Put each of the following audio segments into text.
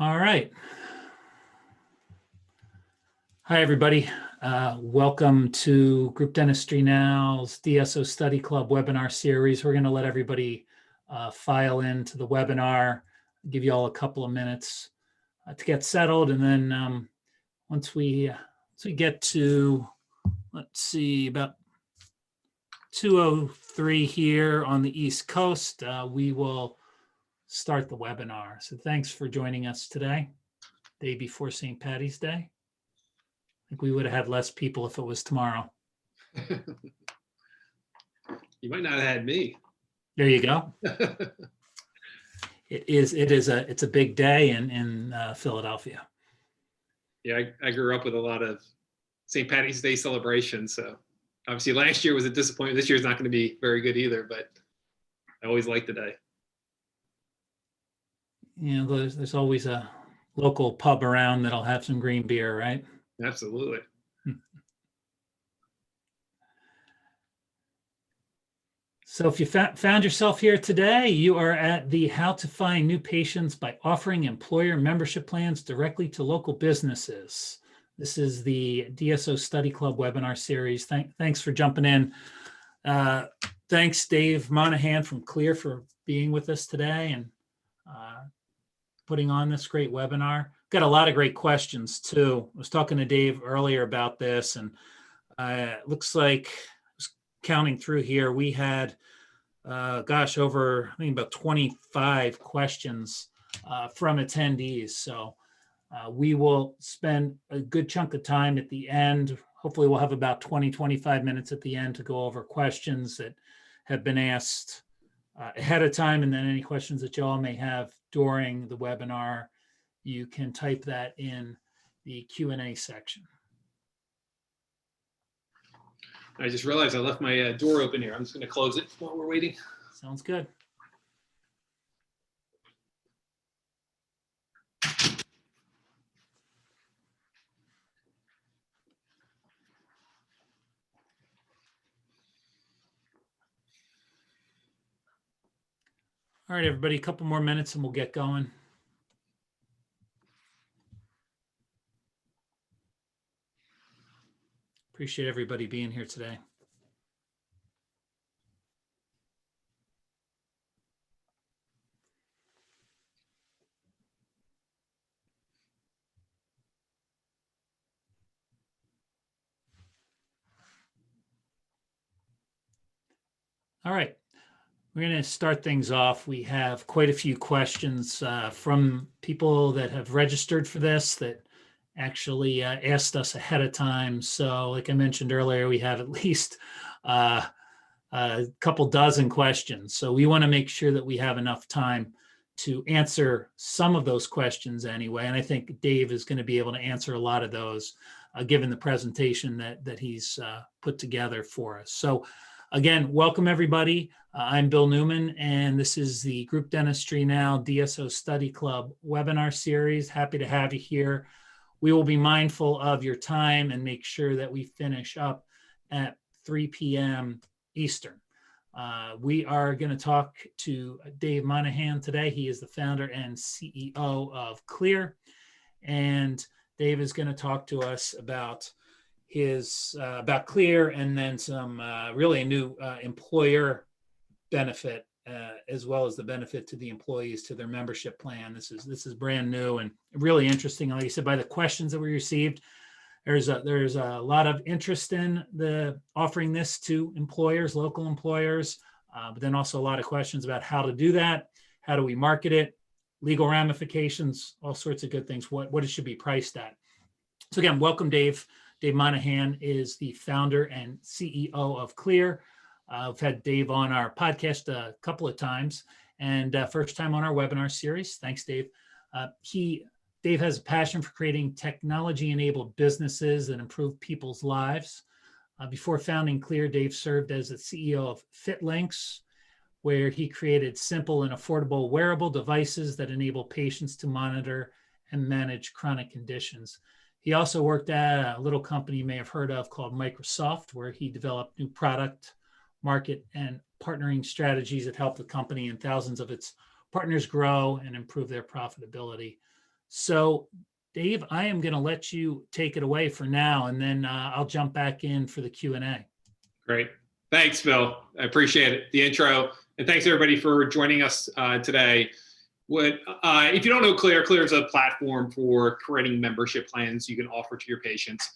All right. Hi, everybody. Welcome to Group Dentistry Now's DSO Study Club webinar series. We're going to let everybody file into the webinar, give you all a couple of minutes to get settled. And then once we get to, let's see, about 2:03 here on the East Coast, we will start the webinar. So thanks for joining us today, day before St. Patty's Day. I think we would have had less people if it was tomorrow. You might not have had me. There you go. It's a big day in Philadelphia. Yeah, I grew up with a lot of St. Patty's Day celebrations. So obviously last year was a disappointment. This year's not going to be very good either, but I always like the day. You know, there's always a local pub around that'll have some green beer, right? Absolutely. So if you found yourself here today, you are at the How to Find New Patients by Offering Employer Membership Plans Directly to Local Businesses. This is the DSO Study Club webinar series. Thanks for jumping in. Thanks, Dave Monahan from Kleer, for being with us today and putting on this great webinar. Got a lot of great questions too. I was talking to Dave earlier about this, and it looks like, I was counting through here, we had, over, I think about 25 questions from attendees. So we will spend a good chunk of time at the end. Hopefully we'll have about 20-25 minutes at the end to go over questions that have been asked ahead of time, and then any questions that you all may have during the webinar, you can type that in the Q&A section. I just realized I left my door open here. I'm just going to close it while we're waiting. Sounds good. All right, everybody, a couple more minutes and we'll get going. Appreciate everybody being here today. All right, we're going to start things off. We have quite a few questions from people that have registered for this that actually asked us ahead of time. So like I mentioned earlier, we have at least a couple dozen questions. So we want to make sure that we have enough time to answer some of those questions anyway. And I think Dave is going to be able to answer a lot of those given the presentation that he's put together for us. So again, welcome everybody. I'm Bill Newman, and this is the Group Dentistry Now DSO Study Club webinar series. Happy to have you here. We will be mindful of your time and make sure that we finish up at 3 p.m. Eastern. We are going to talk to Dave Monahan today. He is the founder and CEO of Kleer, and Dave is going to talk to us about about Kleer and then some really new employer benefit as well as the benefit to the employees to their membership plan. This is brand new and really interesting. Like I said, by the questions that we received, there's a lot of interest in the offering this to employers, local employers, but then also a lot of questions about how to do that, how do we market it, legal ramifications, all sorts of good things, what it should be priced at. So again, welcome, Dave. Dave Monahan is the founder and CEO of Kleer. I've had Dave on our podcast a couple of times, and first time on our webinar series. Thanks, Dave. Dave has a passion for creating technology-enabled businesses that improve people's lives. Before founding Kleer, Dave served as the CEO of FitLinks, where he created simple and affordable wearable devices that enable patients to monitor and manage chronic conditions. He also worked at a little company you may have heard of called Microsoft, where he developed new product, market, and partnering strategies that helped the company and thousands of its partners grow and improve their profitability. So Dave, I am going to let you take it away for now, and then I'll jump back in for the Q&A. Great. Thanks, Phil. I appreciate it, the intro. And thanks everybody for joining us today. If you don't know Kleer, Kleer is a platform for creating membership plans you can offer to your patients.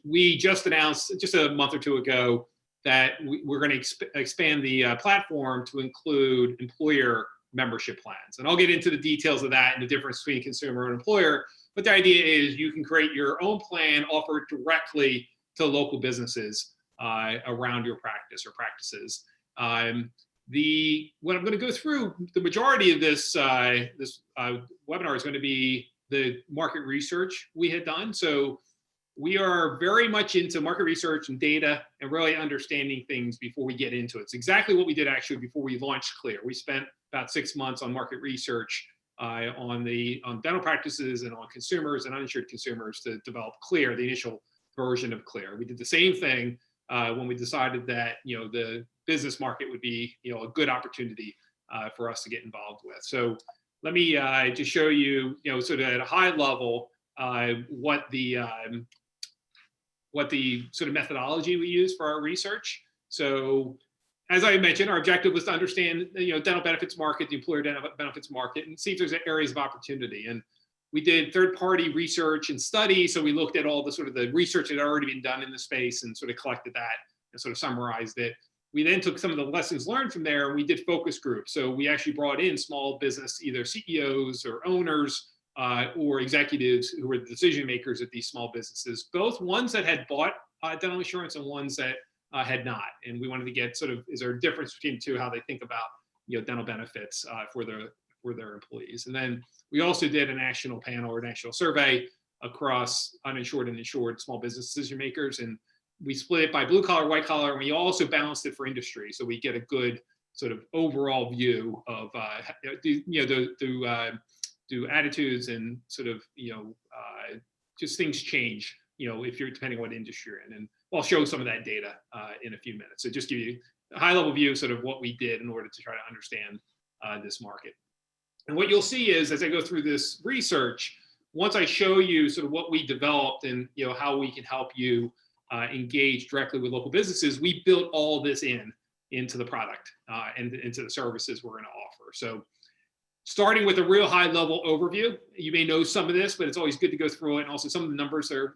We just announced just a month or two ago that we're going to expand the platform to include employer membership plans. And I'll get into the details of that and the difference between consumer and employer. But the idea is you can create your own plan, offer it directly to local businesses around your practice or practices. What I'm going to go through, the majority of this webinar is going to be the market research we had done. So we are very much into market research and data and really understanding things before we get into it. It's exactly what we did actually before we launched Kleer. We spent about 6 months on market research on dental practices and on consumers and uninsured consumers to develop Kleer, the initial version of Kleer. We did the same thing when we decided that the business market would be a good opportunity for us to get involved with. So let me just show you sort of at a high level what the sort of methodology we use for our research. So as I mentioned, our objective was to understand dental benefits market, the employer dental benefits market, and see if there's areas of opportunity. And we did third-party research and study. So we looked at all the sort of the research that had already been done in the space and sort of collected that and sort of summarized it. We then took some of the lessons learned from there and we did focus groups. So we actually brought in small business, either CEOs or owners or executives who were the decision makers at these small businesses, both ones that had bought dental insurance and ones that had not. And we wanted to get sort of, is there a difference between the two, how they think about dental benefits for their employees. And then we also did a national panel or national survey across uninsured and insured small business decision makers. And we split it by blue collar, white collar, and we also balanced it for industry. So we get a good sort of overall view of, do attitudes and sort of, just things change, if you're depending on what industry you're in. And I'll show some of that data in a few minutes. So just give you a high level view of sort of what we did in order to try to understand this market. And what you'll see is as I go through this research, once I show you sort of what we developed and how we can help you engage directly with local businesses, we built all this into the product and into the services we're going to offer. So starting with a real high level overview, you may know some of this, but it's always good to go through it. And also some of the numbers are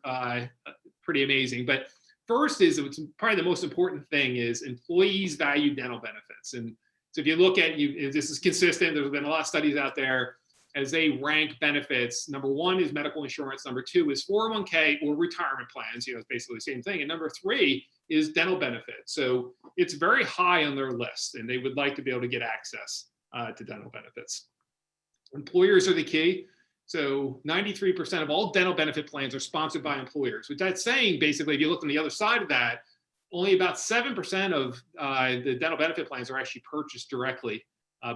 pretty amazing. But first is, it's probably the most important thing is employees value dental benefits. And so if you look at, this is consistent, there's been a lot of studies out there as they rank benefits. Number one is medical insurance. Number two is 401k or retirement plans. It's basically the same thing. And number three is dental benefits. So it's very high on their list and they would like to be able to get access to dental benefits. Employers are the key. So 93% of all dental benefit plans are sponsored by employers. What that's saying, basically, if you look on the other side of that, only about 7% of the dental benefit plans are actually purchased directly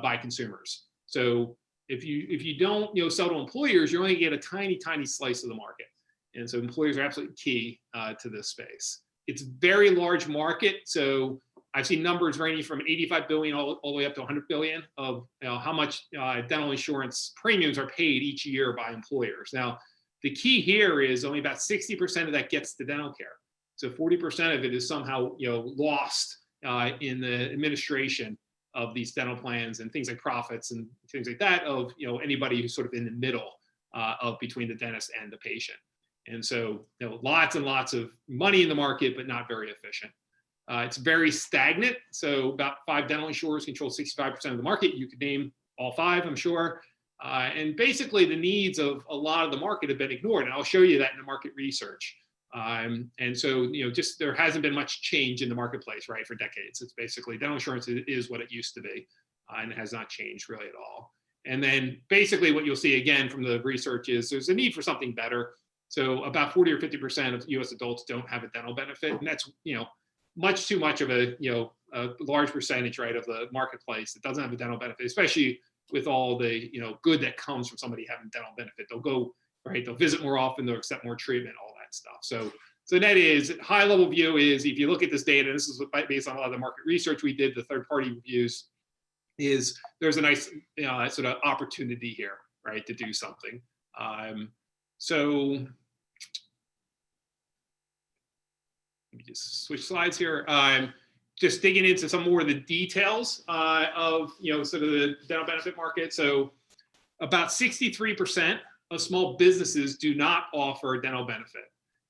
by consumers. So if you don't sell to employers, you only get a tiny slice of the market. And so employers are absolutely key to this space. It's a very large market. So I've seen numbers ranging from 85 billion all the way up to 100 billion of how much dental insurance premiums are paid each year by employers. Now, the key here is only about 60% of that gets to dental care. So 40% of it is somehow lost in the administration of these dental plans and things like profits and things like that of anybody who's sort of in the middle of between the dentist and the patient. And so lots and lots of money in the market, but not very efficient. It's very stagnant. So about 5 dental insurers control 65% of the market. You could name all 5, I'm sure. And basically the needs of a lot of the market have been ignored. And I'll show you that in the market research. And so, just there hasn't been much change in the marketplace, right, for decades. It's basically dental insurance is what it used to be and it has not changed really at all. And then basically what you'll see again from the research is there's a need for something better. So about 40 or 50% of US adults don't have a dental benefit. And that's, much too much of a large percentage, right, of the marketplace that doesn't have a dental benefit, especially with all the, good that comes from somebody having dental benefit. They'll go, right, they'll visit more often, they'll accept more treatment, all that stuff. So that is, high level view is, if you look at this data, this is based on a lot of the market research we did, the third party reviews, is there's a nice sort of opportunity here, right, to do something. So let me just switch slides here. Just digging into some more of the details of sort of the dental benefit market. So about 63% of small businesses do not offer a dental benefit.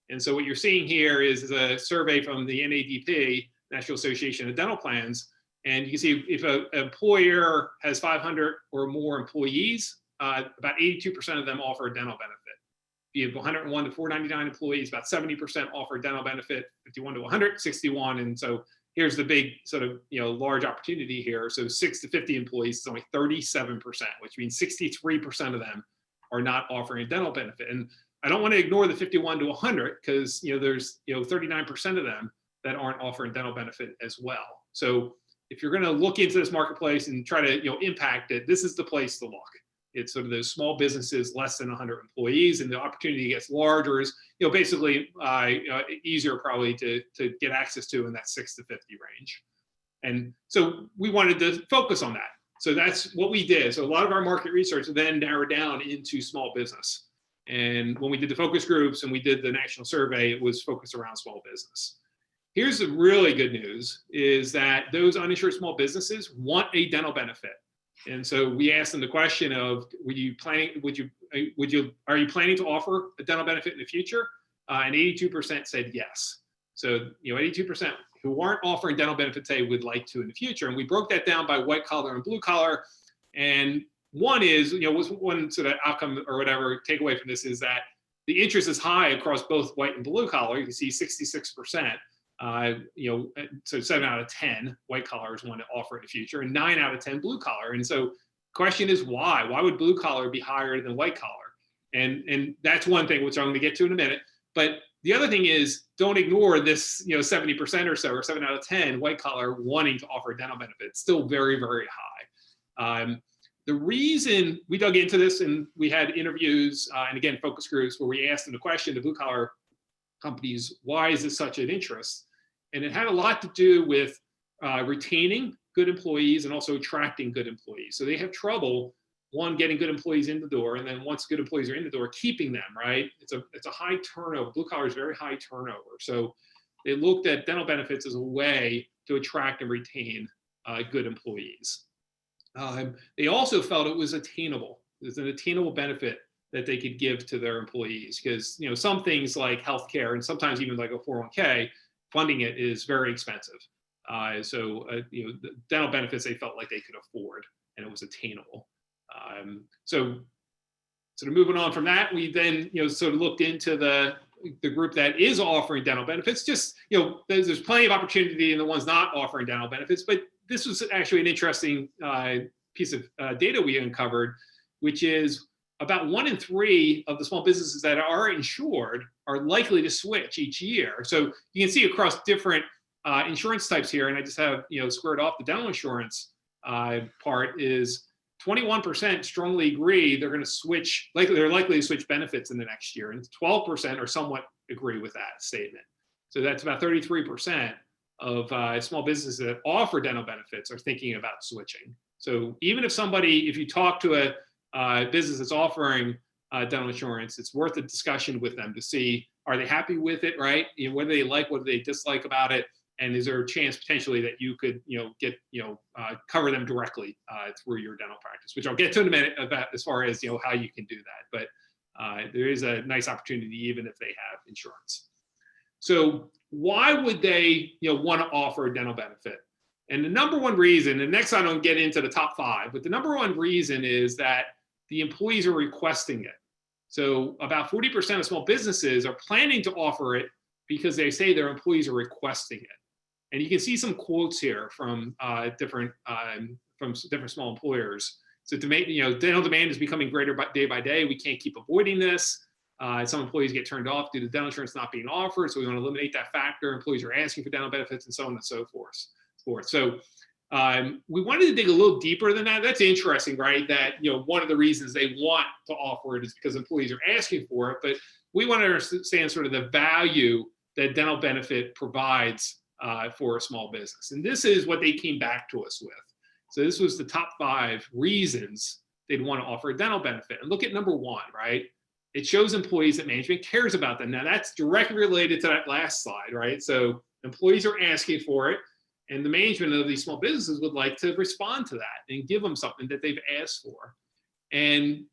And so what you're seeing here is a survey from the NADP, National Association of Dental Plans. And you can see if an employer has 500 or more employees, about 82% of them offer a dental benefit. If you have 101 to 499 employees, about 70% offer a dental benefit, 51 to 100, 61. And so here's the big sort of large opportunity here. So 6 to 50 employees is only 37%, which means 63% of them are not offering a dental benefit. And I don't want to ignore the 51 to 100 because there's 39% of them that aren't offering dental benefit as well. So if you're going to look into this marketplace and try to impact it, this is the place to look. It's sort of those small businesses less than 100 employees, and the opportunity gets larger is basically easier probably to get access to in that 6 to 50 range. And so we wanted to focus on that. So that's what we did. So a lot of our market research then narrowed down into small business. And when we did the focus groups and we did the national survey, it was focused around small business. Here's the really good news is that those uninsured small businesses want a dental benefit. And so we asked them the question of, are you planning to offer a dental benefit in the future? And 82% said yes. So 82% who aren't offering dental benefits say would like to in the future. And we broke that down by white collar and blue collar. And one is, was one sort of outcome or whatever takeaway from this is that the interest is high across both white and blue collar. You can see 66%. So 7 out of 10 white collars want to offer in the future, and 9 out of 10 blue collar. And so, question is why? Why would blue collar be higher than white collar? And that's one thing which I'm going to get to in a minute. But the other thing is, don't ignore this, 70% or so, or 7 out of 10 white collar wanting to offer dental benefits. Still very, very high. The reason we dug into this, and we had interviews and again focus groups where we asked them the question to blue collar companies, why is this such an interest? And it had a lot to do with retaining good employees and also attracting good employees. So they have trouble, one, getting good employees in the door, and then once good employees are in the door, keeping them, right? It's a high turnover. Blue collar is very high turnover. So they looked at dental benefits as a way to attract and retain good employees. They also felt it was attainable. There's an attainable benefit that they could give to their employees because some things like healthcare and sometimes even like a 401k, funding it is very expensive. So the dental benefits they felt like they could afford and it was attainable. So sort of moving on from that, we then sort of looked into the group that is offering dental benefits. Just there's plenty of opportunity in the ones not offering dental benefits, but this was actually an interesting piece of data we uncovered, which is about 1 in 3 of the small businesses that are insured are likely to switch each year. So you can see across different insurance types here, and I just have squared off the dental insurance part is 21% strongly agree they're going to switch, they're likely to switch benefits in the next year, and 12% are somewhat agree with that statement. So that's about 33% of small businesses that offer dental benefits are thinking about switching. So even if you talk to a business that's offering dental insurance, it's worth a discussion with them to see, are they happy with it, right? What do they like, what do they dislike about it? And is there a chance potentially that you could, cover them directly through your dental practice, which I'll get to in a minute about as far as, how you can do that. But there is a nice opportunity even if they have insurance. So why would they, want to offer a dental benefit? And the number one reason, and next I don't get into the top 5, but the number one reason is that the employees are requesting it. So about 40% of small businesses are planning to offer it because they say their employees are requesting it. And you can see some quotes here from different small employers. So dental demand is becoming greater day by day. We can't keep avoiding this. Some employees get turned off due to dental insurance not being offered. So we want to eliminate that factor. Employees are asking for dental benefits and so on and so forth. So we wanted to dig a little deeper than that. That's interesting, right? That one of the reasons they want to offer it is because employees are asking for it. But we want to understand sort of the value that dental benefit provides for a small business. And this is what they came back to us with. So this was the top 5 reasons they'd want to offer a dental benefit. And look at number 1, right? it shows employees that management cares about them. Now that's directly related to that last slide, right? So employees are asking for it, and the management of these small businesses would like to respond to that and give them something that they've asked for. And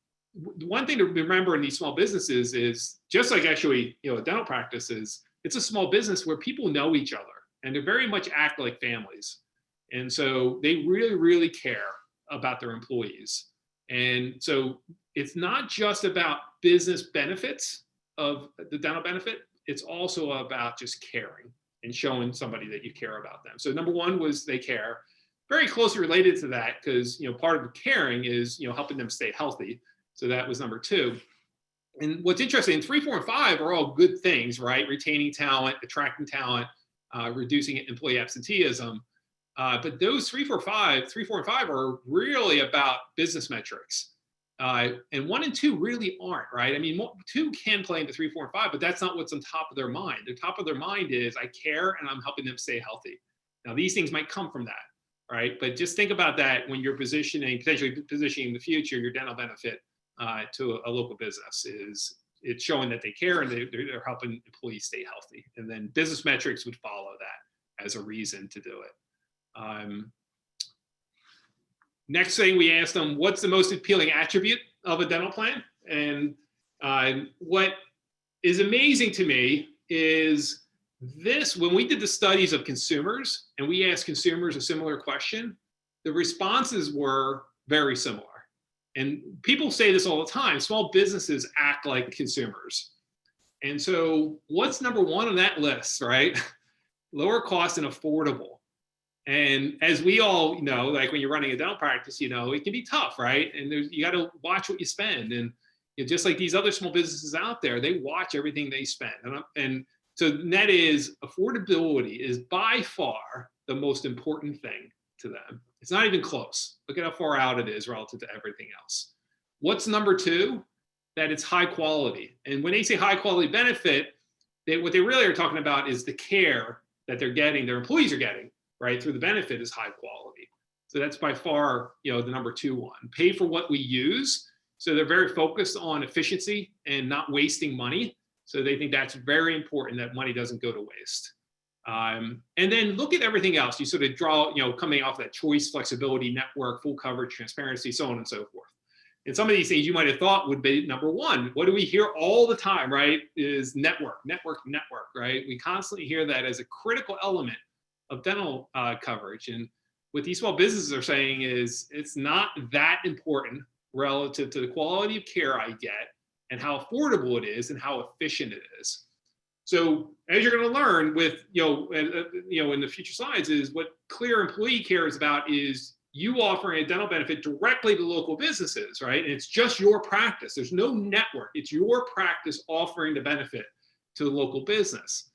one thing to remember in these small businesses is, just like actually, a dental practice is, it's a small business where people know each other and they very much act like families. And so they really, really care about their employees. And so it's not just about business benefits of the dental benefit, it's also about just caring and showing somebody that you care about them. So number one was they care. Very closely related to that, because part of caring is helping them stay healthy. So that was number two. And what's interesting, 3, 4, and 5 are all good things, right? Retaining talent, attracting talent, reducing employee absenteeism. But those 3, 4, and 5 are really about business metrics. And 1 and 2 really aren't, right? I mean, 2 can play into 3, 4, and 5, but that's not what's on top of their mind. The top of their mind is, I care and I'm helping them stay healthy. Now, these things might come from that, right? But just think about that when you're potentially positioning in the future, your dental benefit to a local business it's showing that they care and they're helping employees stay healthy. And then business metrics would follow that as a reason to do it. Next thing we asked them, what's the most appealing attribute of a dental plan? And what is amazing to me is this: when we did the studies of consumers and we asked consumers a similar question, the responses were very similar. And people say this all the time, small businesses act like consumers. And so what's number one on that list, right? Lower cost and affordable. And as we all know, like when you're running a dental practice, it can be tough, right? And you got to watch what you spend. And just like these other small businesses out there, they watch everything they spend. And so net is, affordability is by far the most important thing to them. It's not even close. Look at how far out it is relative to everything else. What's number two? That it's high quality. And when they say high quality benefit, what they really are talking about is the care that they're getting, their employees are getting, right, through the benefit is high quality. So that's by far, the number 2 one. Pay for what we use. So they're very focused on efficiency and not wasting money. So they think that's very important, that money doesn't go to waste. And then look at everything else. You sort of draw, coming off that choice, flexibility, network, full coverage, transparency, so on and so forth. And some of these things you might have thought would be number one. What do we hear all the time, right? Is network, right? We constantly hear that as a critical element of dental coverage. And what these small businesses are saying is, it's not that important relative to the quality of care I get and how affordable it is and how efficient it is. So as you're going to learn with, in the future slides, is what Kleer employee cares about is you offering a dental benefit directly to local businesses, right? And it's just your practice. There's no network. It's your practice offering the benefit to the local business.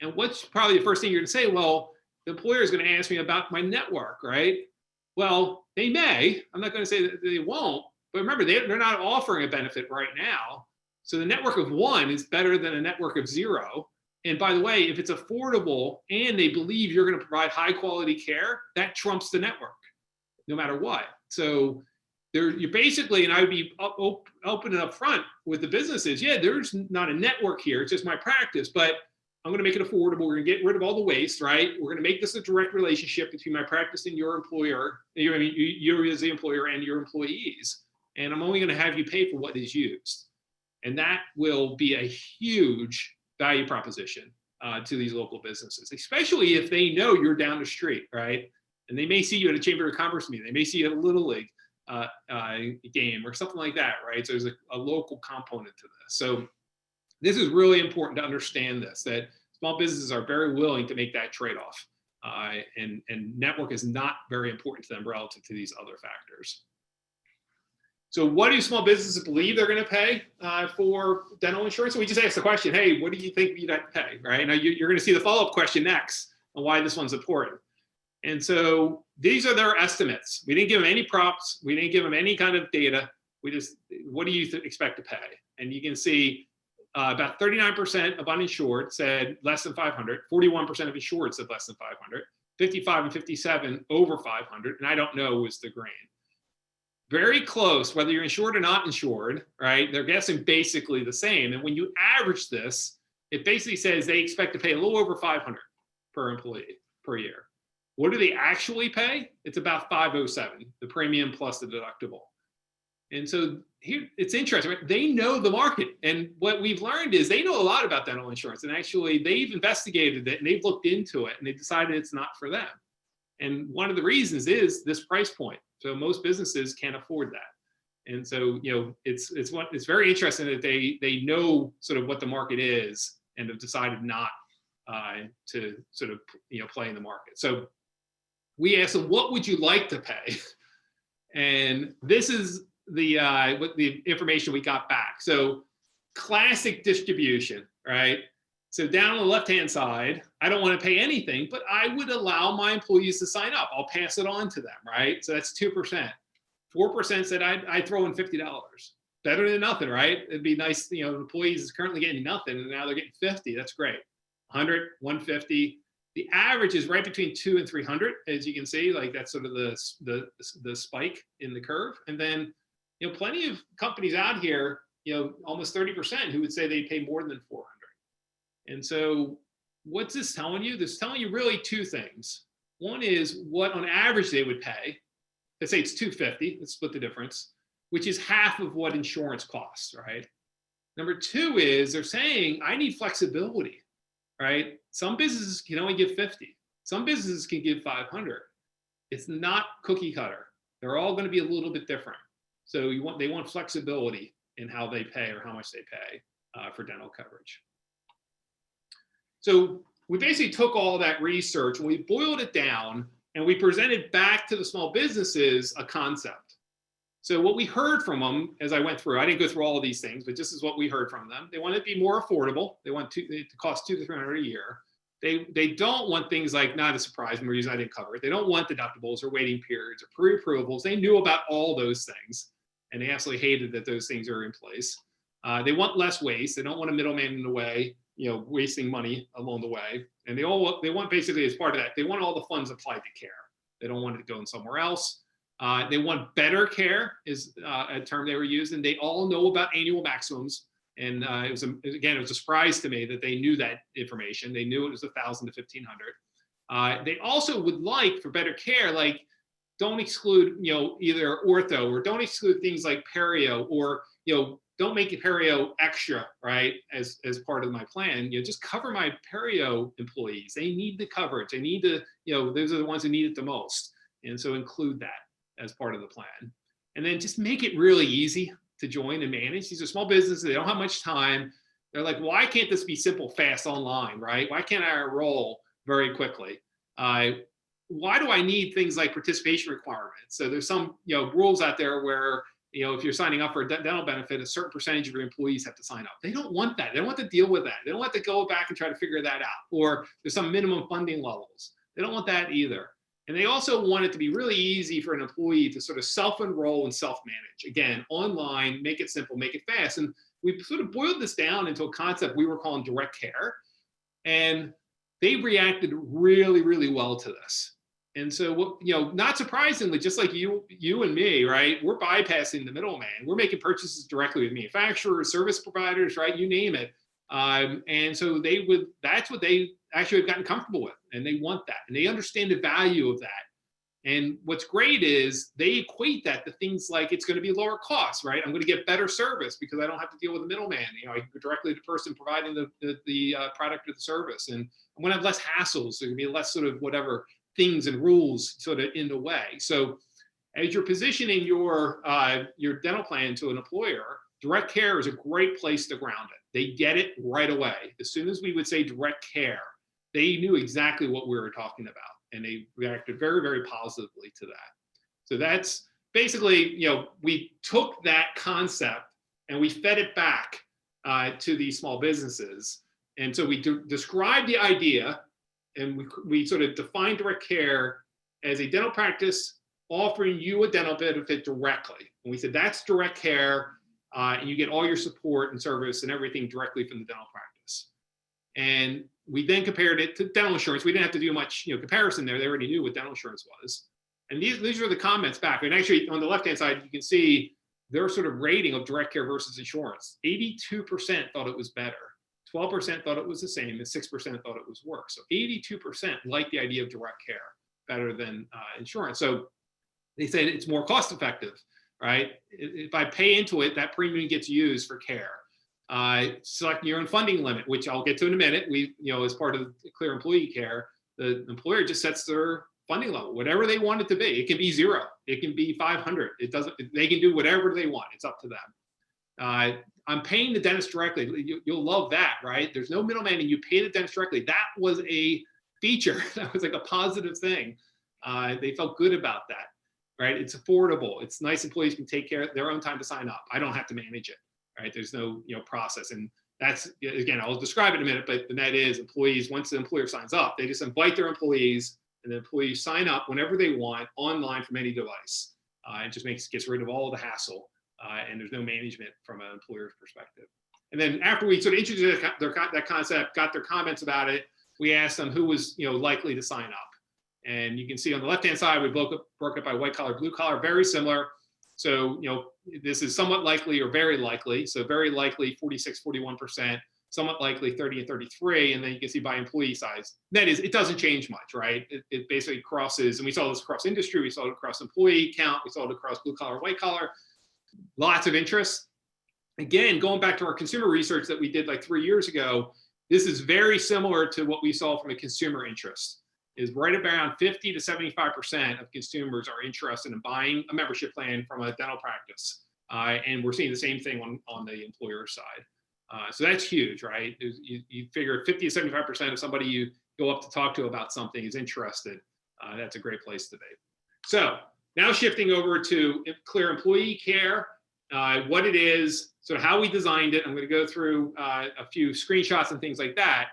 And what's probably the first thing you're going to say? Well, the employer is going to ask me about my network, right? Well, they may. I'm not going to say that they won't. But remember, they're not offering a benefit right now. So the network of 1 is better than a network of 0. And by the way, if it's affordable and they believe you're going to provide high quality care, that trumps the network, no matter what. So you're basically, and I would be open and upfront with the businesses, there's not a network here, it's just my practice, but I'm going to make it affordable. We're going to get rid of all the waste, right? We're going to make this a direct relationship between my practice and your employer, you as the employer and your employees. And I'm only going to have you pay for what is used. And that will be a huge value proposition to these local businesses, especially if they know you're down the street, right? And they may see you at a Chamber of Commerce meeting. They may see you at a Little League game or something like that, right? So there's a local component to this. So this is really important to understand this, that small businesses are very willing to make that trade-off. And network is not very important to them relative to these other factors. So what do small businesses believe they're going to pay for dental insurance? So we just asked the question, hey, what do you think you'd have to pay, right? Now you're going to see the follow-up question next on why this one's important. And so these are their estimates. We didn't give them any props. We didn't give them any kind of data. We just, what do you expect to pay? And you can see about 39% of uninsured said less than 500, 41% of insured said less than 500, 55 and 57 over 500, and I don't know was the green. very close, whether you're insured or not insured, right? They're guessing basically the same. And when you average this, it basically says they expect to pay a little over 500 per employee per year. What do they actually pay? It's about 507, the premium plus the deductible. And so here, it's interesting, right? They know the market. And what we've learned is they know a lot about dental insurance. And actually, they've investigated it and they've looked into it and they decided it's not for them. And one of the reasons is this price point. So most businesses can't afford that. And so, it's very interesting that they know sort of what the market is and have decided not to sort of, play in the market. So we asked them, what would you like to pay? And this is what the information we got back. So classic distribution, right? So down on the left-hand side, I don't want to pay anything, but I would allow my employees to sign up. I'll pass it on to them, right? So that's 2%. 4% said I'd throw in $50. Better than nothing, right? It'd be nice, employees is currently getting nothing and now they're getting 50. That's great. 100, 150. The average is right between 2 and 300, as you can see, like that's sort of the spike in the curve. And then, plenty of companies out here, almost 30% who would say they pay more than 400. And so what's this telling you? This is telling you really two things. One is what on average they would pay. Let's say it's 250, let's split the difference, which is half of what insurance costs, right? Number two is they're saying, I need flexibility, right? Some businesses can only give 50. Some businesses can give 500. It's not cookie cutter. They're all going to be a little bit different. So they want flexibility in how they pay or how much they pay for dental coverage. So we basically took all that research and we boiled it down and we presented back to the small businesses a concept. So what we heard from them as I went through, I didn't go through all of these things, but this is what we heard from them. They want it to be more affordable. They want it to cost $200 to $300 a year. They don't want things like, not a surprise, the reason I didn't cover it. They don't want deductibles or waiting periods or pre-approvals. They knew about all those things and they absolutely hated that those things are in place. They want less waste. They don't want a middleman in the way, wasting money along the way. And they want basically as part of that, they want all the funds applied to care. They don't want it going somewhere else. They want better care is a term they were using. They all know about annual maximums. And it was a surprise to me that they knew that information. They knew it was 1,000 to 1,500. They also would like for better care, like don't exclude, either ortho or don't exclude things like perio or, don't make it perio extra, right? As part of my plan, just cover my perio employees. They need the coverage. They need to, those are the ones who need it the most. And so include that as part of the plan. And then just make it really easy to join and manage. These are small businesses. They don't have much time. They're like, why can't this be simple, fast, online, right? Why can't I enroll very quickly? Why do I need things like participation requirements? So there's some, rules out there where, if you're signing up for a dental benefit, a certain percentage of your employees have to sign up. They don't want that. They don't want to deal with that. They don't want to go back and try to figure that out. Or there's some minimum funding levels. They don't want that either. And they also want it to be really easy for an employee to sort of self-enroll and self-manage. Again, online, make it simple, make it fast. And we sort of boiled this down into a concept we were calling direct care. And they reacted really, really well to this. And so, not surprisingly, just like you and me, right, we're bypassing the middleman. We're making purchases directly with manufacturers, service providers, right, you name it. And so that's what they actually have gotten comfortable with, and they want that, and they understand the value of that. And what's great is they equate that to things like it's going to be lower costs, right? I'm going to get better service because I don't have to deal with the middleman. I can go directly to the person providing the product or the service, and I'm going to have less hassles. There's going to be less sort of whatever things and rules sort of in the way. So as you're positioning your dental plan to an employer, direct care is a great place to ground it. They get it right away. As soon as we would say direct care, they knew exactly what we were talking about, and they reacted very, very positively to that. So that's basically, we took that concept and we fed it back to these small businesses. And so we described the idea, and we sort of defined direct care as a dental practice offering you a dental benefit directly. And we said that's direct care, and you get all your support and service and everything directly from the dental practice. And we then compared it to dental insurance. We didn't have to do much comparison there. They already knew what dental insurance was. And these are the comments back. And actually, on the left-hand side, you can see their sort of rating of direct care versus insurance. 82% thought it was better. 12% thought it was the same, and 6% thought it was worse. So 82% like the idea of direct care better than insurance. So they said it's more cost effective, right? If I pay into it, that premium gets used for care. Select your own funding limit, which I'll get to in a minute. We, as part of Kleer employee care, the employer just sets their funding level, whatever they want it to be. It can be 0, it can be 500. It doesn't. They can do whatever they want. It's up to them. I'm paying the dentist directly. You'll love that, right? There's no middleman, and you pay the dentist directly. That was a feature. That was like a positive thing. They felt good about that, right? It's affordable. It's nice. Employees can take care of their own time to sign up. I don't have to manage it, right? There's no process, and that's, again, I'll describe it in a minute. But the net is, employees, once the employer signs up, they just invite their employees, and the employees sign up whenever they want online from any device. It just gets rid of all the hassle. And there's no management from an employer's perspective. And then after we sort of introduced that concept, got their comments about it, we asked them who was likely to sign up. And you can see on the left-hand side, we broke it by white collar, blue collar, very similar. So this is somewhat likely or very likely. So very likely 46, 41%, somewhat likely 30 and 33. And then you can see by employee size. That is, it doesn't change much, right? It basically crosses, and we saw this across industry, we saw it across employee count, we saw it across blue collar, white collar. Lots of interest. Again, going back to our consumer research that we did like 3 years ago, this is very similar to what we saw from a consumer interest. Is right around 50 to 75% of consumers are interested in buying a membership plan from a dental practice. And we're seeing the same thing on the employer side. So that's huge, right? You figure 50 to 75% of somebody you go up to talk to about something is interested. That's a great place to be. So now shifting over to Kleer employee care, what it is, so how we designed it. I'm going to go through a few screenshots and things like that.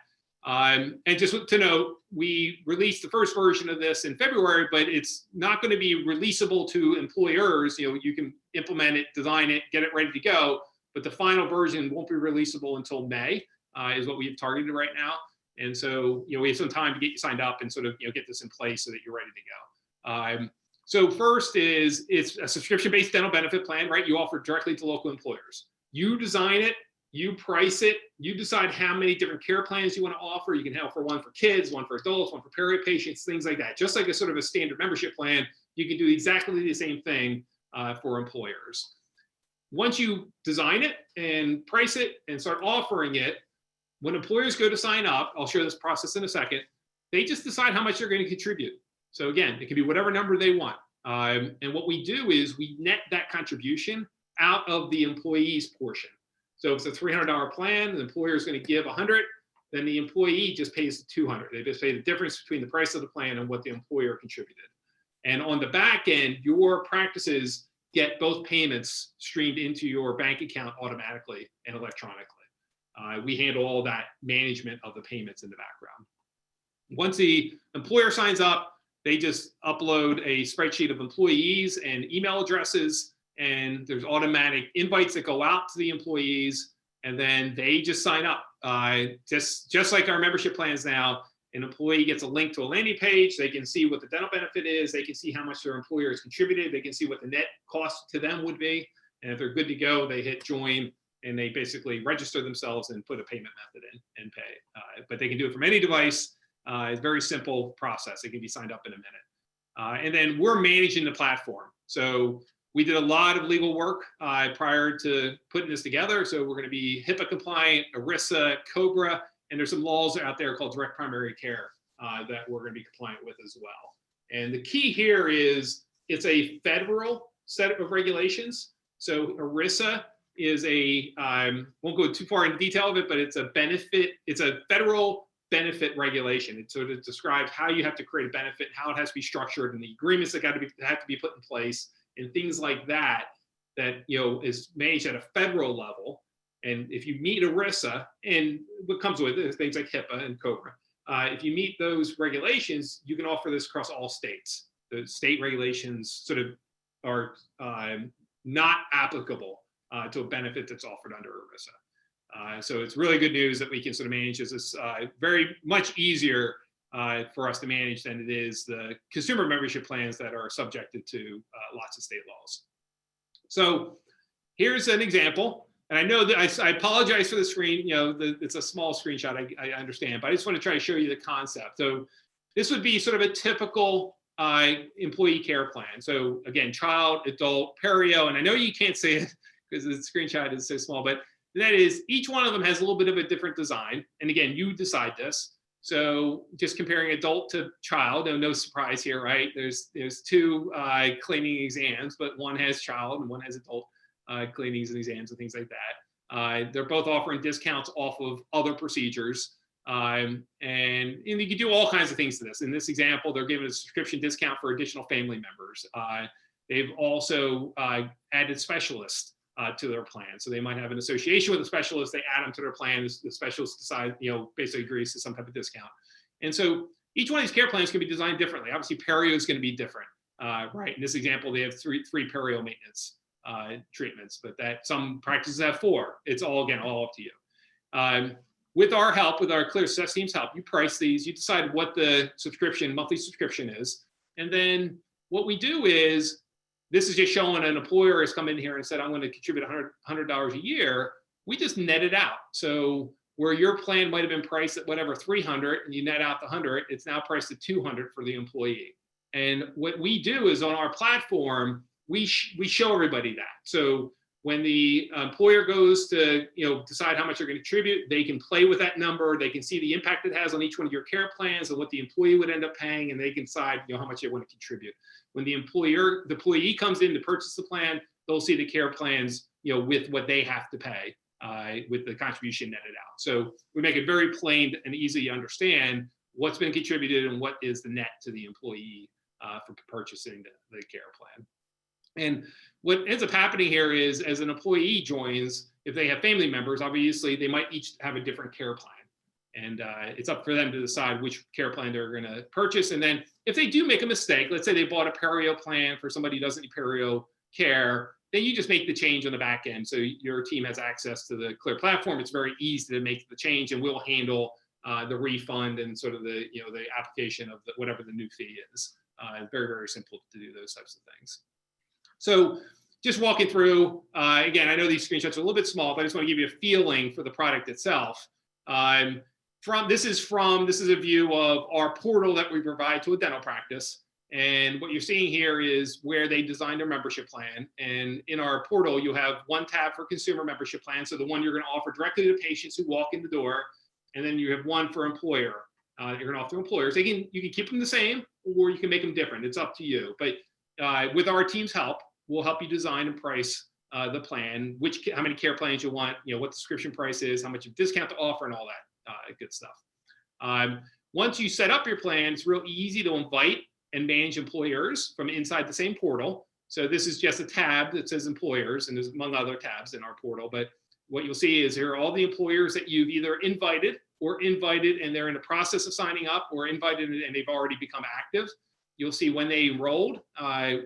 And just to note, we released the first version of this in February, but it's not going to be releasable to employers. You can implement it, design it, get it ready to go, but the final version won't be releasable until May, is what we've targeted right now. And so, we have some time to get you signed up and sort of, get this in place so that you're ready to go. So first is, it's a subscription-based dental benefit plan, right? You offer directly to local employers. You design it, you price it, you decide how many different care plans you want to offer. You can offer one for kids, one for adults, one for peri patients, things like that. Just like a sort of a standard membership plan, you can do exactly the same thing for employers. Once you design it and price it and start offering it, when employers go to sign up, I'll show this process in a second, they just decide how much they're going to contribute. So again, it can be whatever number they want. And what we do is we net that contribution out of the employee's portion. So if it's a $300 plan, the employer is going to give $100, then the employee just pays $200. They just pay the difference between the price of the plan and what the employer contributed. And on the back end, your practices get both payments streamed into your bank account automatically and electronically. We handle all that management of the payments in the background. Once the employer signs up, they just upload a spreadsheet of employees and email addresses, and there's automatic invites that go out to the employees, and then they just sign up. Just like our membership plans now, an employee gets a link to a landing page. They can see what the dental benefit is. They can see how much their employer has contributed. They can see what the net cost to them would be. And if they're good to go, they hit join, and they basically register themselves and put a payment method in and pay. But they can do it from any device. It's a very simple process. It can be signed up in a minute. And then we're managing the platform. So we did a lot of legal work prior to putting this together. So we're going to be HIPAA compliant, ERISA, COBRA, and there's some laws out there called direct primary care that we're going to be compliant with as well. And the key here is it's a federal set of regulations. So ERISA is won't go too far into detail of it, but it's a federal benefit regulation. It sort of describes how you have to create a benefit, how it has to be structured, and the agreements that have to be put in place, and things like that is managed at a federal level. And if you meet ERISA, and what comes with it is things like HIPAA and COBRA, if you meet those regulations, you can offer this across all states. The state regulations sort of are not applicable to a benefit that's offered under ERISA. So it's really good news that we can sort of manage this very much easier for us to manage than it is the consumer membership plans that are subjected to lots of state laws. So here's an example. And I know that I apologize for the screen. It's a small screenshot, I understand, but I just want to try to show you the concept. So this would be sort of a typical employee care plan. So again, child, adult, perio, and I know you can't see it because the screenshot is so small, but that is, each one of them has a little bit of a different design. And again, you decide this. So just comparing adult to child, no surprise here, right? There's two cleaning exams, but one has child and one has adult cleanings and exams and things like that. They're both offering discounts off of other procedures. And you can do all kinds of things to this. In this example, they're giving a subscription discount for additional family members. They've also added specialists to their plan. So they might have an association with a specialist, they add them to their plan, the specialist decides, basically agrees to some type of discount. And so each one of these care plans can be designed differently. Obviously, perio is going to be different, right? In this example, they have three perio maintenance treatments, but that some practices have 4. It's all up to you. With our help, with our Kleer success team's help, you price these, you decide what the monthly subscription is. And then what we do is, this is just showing an employer has come in here and said, I'm going to contribute $100 a year. We just net it out. So where your plan might have been priced at whatever, 300, and you net out the 100, it's now priced at 200 for the employee. And what we do is on our platform, we show everybody that. So when the employer goes to decide how much they're going to contribute, they can play with that number. They can see the impact it has on each one of your care plans and what the employee would end up paying, and they can decide how much they want to contribute. When the employee comes in to purchase the plan, they'll see the care plans with what they have to pay with the contribution netted out. So we make it very plain and easy to understand what's been contributed and what is the net to the employee for purchasing the care plan. And what ends up happening here is, as an employee joins, if they have family members, obviously they might each have a different care plan. And it's up for them to decide which care plan they're going to purchase. And then if they do make a mistake, let's say they bought a perio plan for somebody who doesn't need perio care, then you just make the change on the back end. So your team has access to the Kleer platform. It's very easy to make the change, and we'll handle the refund and sort of the application of whatever the new fee is. Very, very simple to do those types of things. So just walking through, again, I know these screenshots are a little bit small, but I just want to give you a feeling for the product itself. This is a view of our portal that we provide to a dental practice. And what you're seeing here is where they designed their membership plan. And in our portal, you have one tab for consumer membership plan. So the one you're going to offer directly to patients who walk in the door. And then you have one for employer. You're going to offer to employers. You can keep them the same, or you can make them different. It's up to you. But with our team's help, we'll help you design and price the plan, how many care plans you want, what the subscription price is, how much of discount to offer, and all that good stuff. Once you set up your plan, it's real easy to invite and manage employers from inside the same portal. So this is just a tab that says employers, and there's among other tabs in our portal. But what you'll see is here are all the employers that you've either invited and they're in the process of signing up, or invited and they've already become active. You'll see when they enrolled.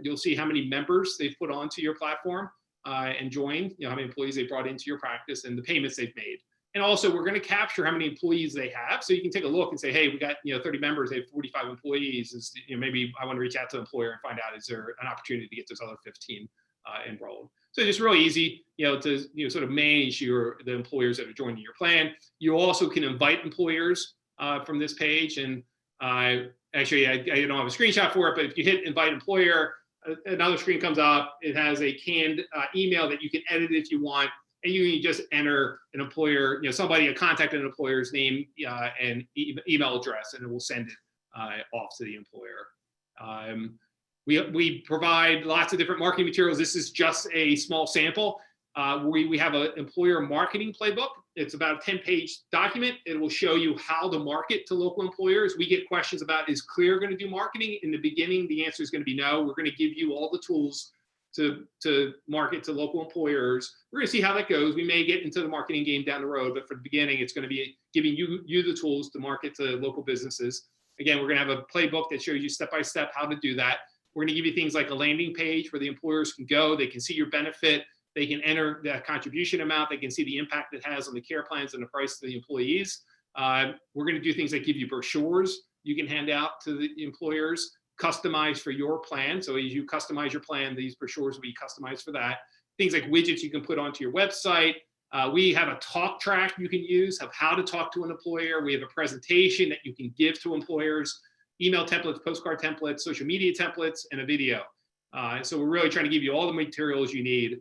You'll see how many members they've put onto your platform and joined, how many employees they brought into your practice, and the payments they've made. And also, we're going to capture how many employees they have. So you can take a look and say, hey, we got 30 members, they have 45 employees. Maybe I want to reach out to the employer and find out, is there an opportunity to get those other 15 enrolled? So just really easy, to sort of manage the employers that are joining your plan. You also can invite employers from this page. And actually, I don't have a screenshot for it, but if you hit invite employer, another screen comes up. It has a canned email that you can edit if you want. And you can just enter an employer, a contact an employer's name and email address, and it will send it off to the employer. We provide lots of different marketing materials. This is just a small sample. We have an employer marketing playbook. It's about a 10-page document. It will show you how to market to local employers. We get questions about, is Kleer going to do marketing? In the beginning, the answer is going to be no. We're going to give you all the tools to market to local employers. We're going to see how that goes. We may get into the marketing game down the road, but for the beginning, it's going to be giving you the tools to market to local businesses. Again, we're going to have a playbook that shows you step-by-step how to do that. We're going to give you things like a landing page where the employers can go. They can see your benefit. They can enter the contribution amount. They can see the impact it has on the care plans and the price to the employees. We're going to do things like give you brochures you can hand out to the employers, customized for your plan. So as you customize your plan, these brochures will be customized for that. Things like widgets you can put onto your website. We have a talk track you can use of how to talk to an employer. We have a presentation that you can give to employers, email templates, postcard templates, social media templates, and a video. So we're really trying to give you all the materials you need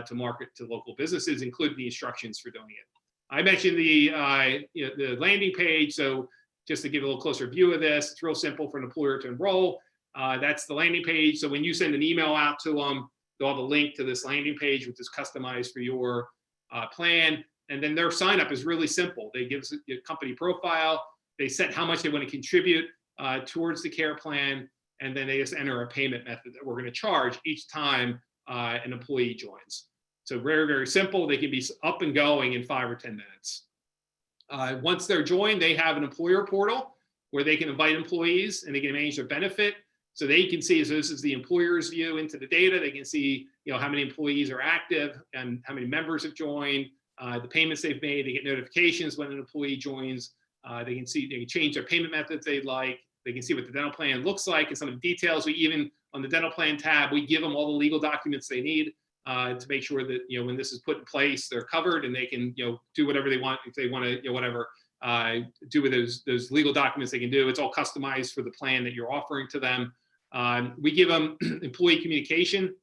to market to local businesses, including the instructions for doing it. I mentioned the landing page. So just to give a little closer view of this, it's real simple for an employer to enroll. That's the landing page. So when you send an email out to them, they'll have a link to this landing page, which is customized for your plan. And then their sign up is really simple. They give us a company profile. They set how much they want to contribute towards the care plan. And then they just enter a payment method that we're going to charge each time an employee joins. So very, very simple. They can be up and going in 5 or 10 minutes. Once they're joined, they have an employer portal where they can invite employees and they can manage their benefit. So they can see, so this is the employer's view into the data. They can see, how many employees are active and how many members have joined, the payments they've made. They get notifications when an employee joins. They can see, they can change their payment methods they'd like. They can see what the dental plan looks like and some of the details. We even, on the dental plan tab, we give them all the legal documents they need to make sure that, when this is put in place, they're covered and they can, do whatever they want. If they want to, whatever, do with those legal documents they can do. It's all customized for the plan that you're offering to them. We give them employee communication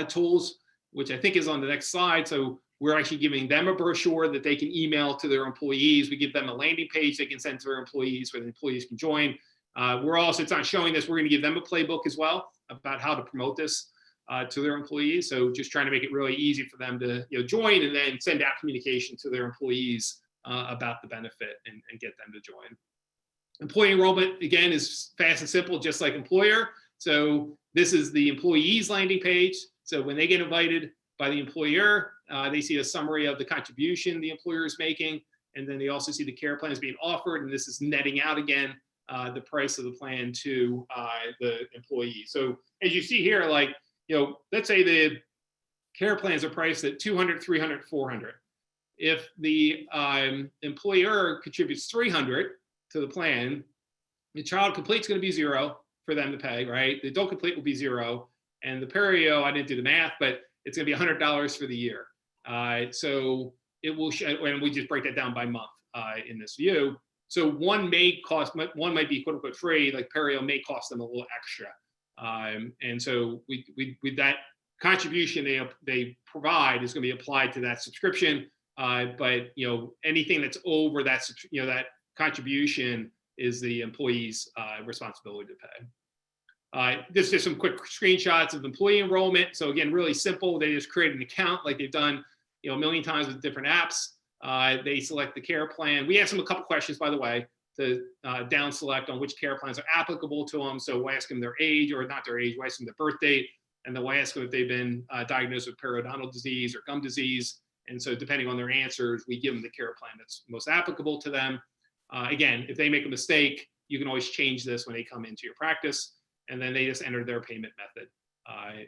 tools, which I think is on the next slide. So we're actually giving them a brochure that they can email to their employees. We give them a landing page they can send to their employees where the employees can join. We're also, it's not showing this, we're going to give them a playbook as well about how to promote this to their employees. So just trying to make it really easy for them to join and then send out communication to their employees about the benefit and get them to join. Employee enrollment, again, is fast and simple, just like employer. So this is the employees landing page. So when they get invited by the employer, they see a summary of the contribution the employer is making. And then they also see the care plans being offered. And this is netting out again the price of the plan to the employee. So as you see here, like, let's say the care plans are priced at $200, $300, $400. If the employer contributes $300 to the plan, the child complete is going to be $0 for them to pay, right? The adult complete will be $0. And the perio, I didn't do the math, but it's going to be $100 for the year. So it will, and we just break that down by month in this view. So one might be quote unquote free, like perio may cost them a little extra. And so with that contribution they provide is going to be applied to that subscription. But anything that's over that, that contribution is the employee's responsibility to pay. This is just some quick screenshots of employee enrollment. So again, really simple. They just create an account like they've done, a million times with different apps. They select the care plan. We ask them a couple questions, by the way, to down select on which care plans are applicable to them. So we'll ask them their age, or not their age, we'll ask them their birth date, and then we'll ask them if they've been diagnosed with periodontal disease or gum disease. And so depending on their answers, we give them the care plan that's most applicable to them. Again, if they make a mistake, you can always change this when they come into your practice, and then they just enter their payment method.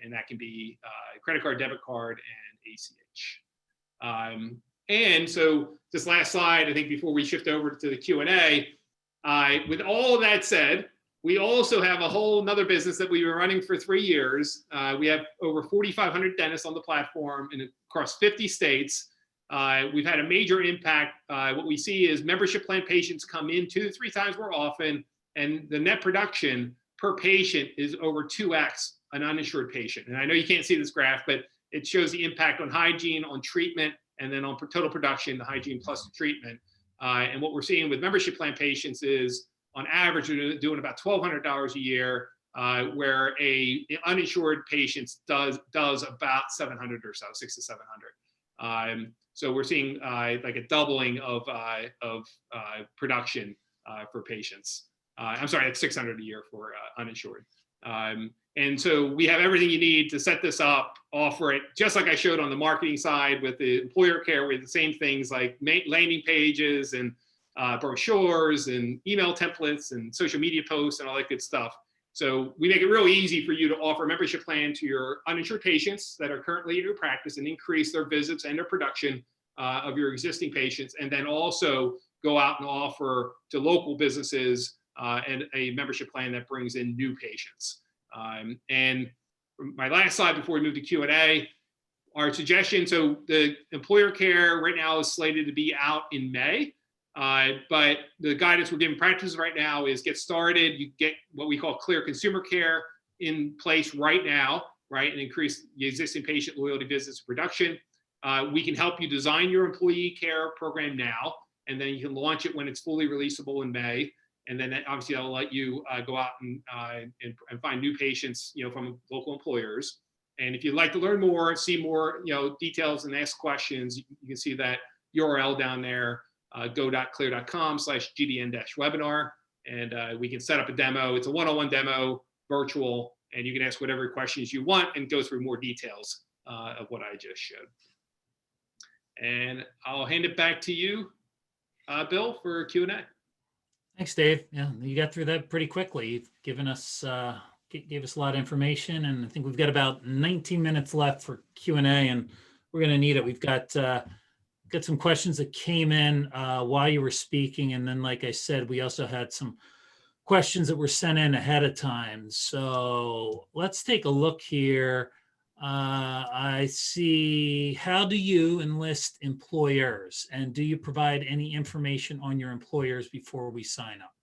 And that can be credit card, debit card, and ACH. And so this last slide, I think before we shift over to the Q&A, with all of that said, we also have a whole nother business that we've been running for 3 years. We have over 4,500 dentists on the platform and across 50 states. We've had a major impact. What we see is membership plan patients come in 2 to 3 times more often, and the net production per patient is over 2x an uninsured patient. And I know you can't see this graph, but it shows the impact on hygiene, on treatment, and then on total production, the hygiene plus the treatment. And what we're seeing with membership plan patients is, on average, they're doing about $1,200 a year, where a uninsured patient does about $700 or so, $600 to $700. So we're seeing like a doubling of production for patients. I'm sorry, that's $600 a year for uninsured. And so we have everything you need to set this up, offer it, just like I showed on the marketing side with the employer care. We have the same things like landing pages and brochures and email templates and social media posts and all that good stuff. So we make it really easy for you to offer a membership plan to your uninsured patients that are currently in your practice and increase their visits and their production of your existing patients, and then also go out and offer to local businesses and a membership plan that brings in new patients. And my last slide before we move to Q&A, our suggestion, so the employer care right now is slated to be out in May, but the guidance we're giving practices right now is get started. You get what we call Kleer consumer care in place right now, right, and increase the existing patient loyalty visits production. We can help you design your employee care program now, and then you can launch it when it's fully releasable in May. And then obviously that'll let you go out and find new patients, from local employers. And if you'd like to learn more, see more, details and ask questions, you can see that URL down there, go.kleer.com/GDN-webinar. And we can set up a demo. It's a one-on-one demo, virtual, and you can ask whatever questions you want and go through more details of what I just showed. And I'll hand it back to you, Bill, for Q&A. Thanks, Dave. Yeah, you got through that pretty quickly. You've given us, gave us a lot of information, and I think we've got about 19 minutes left for Q&A, and we're going to need it. We've got some questions that came in while you were speaking, and then, like I said, we also had some questions that were sent in ahead of time. So let's take a look here. I see, how do you enlist employers, and do you provide any information on your employers before we sign up?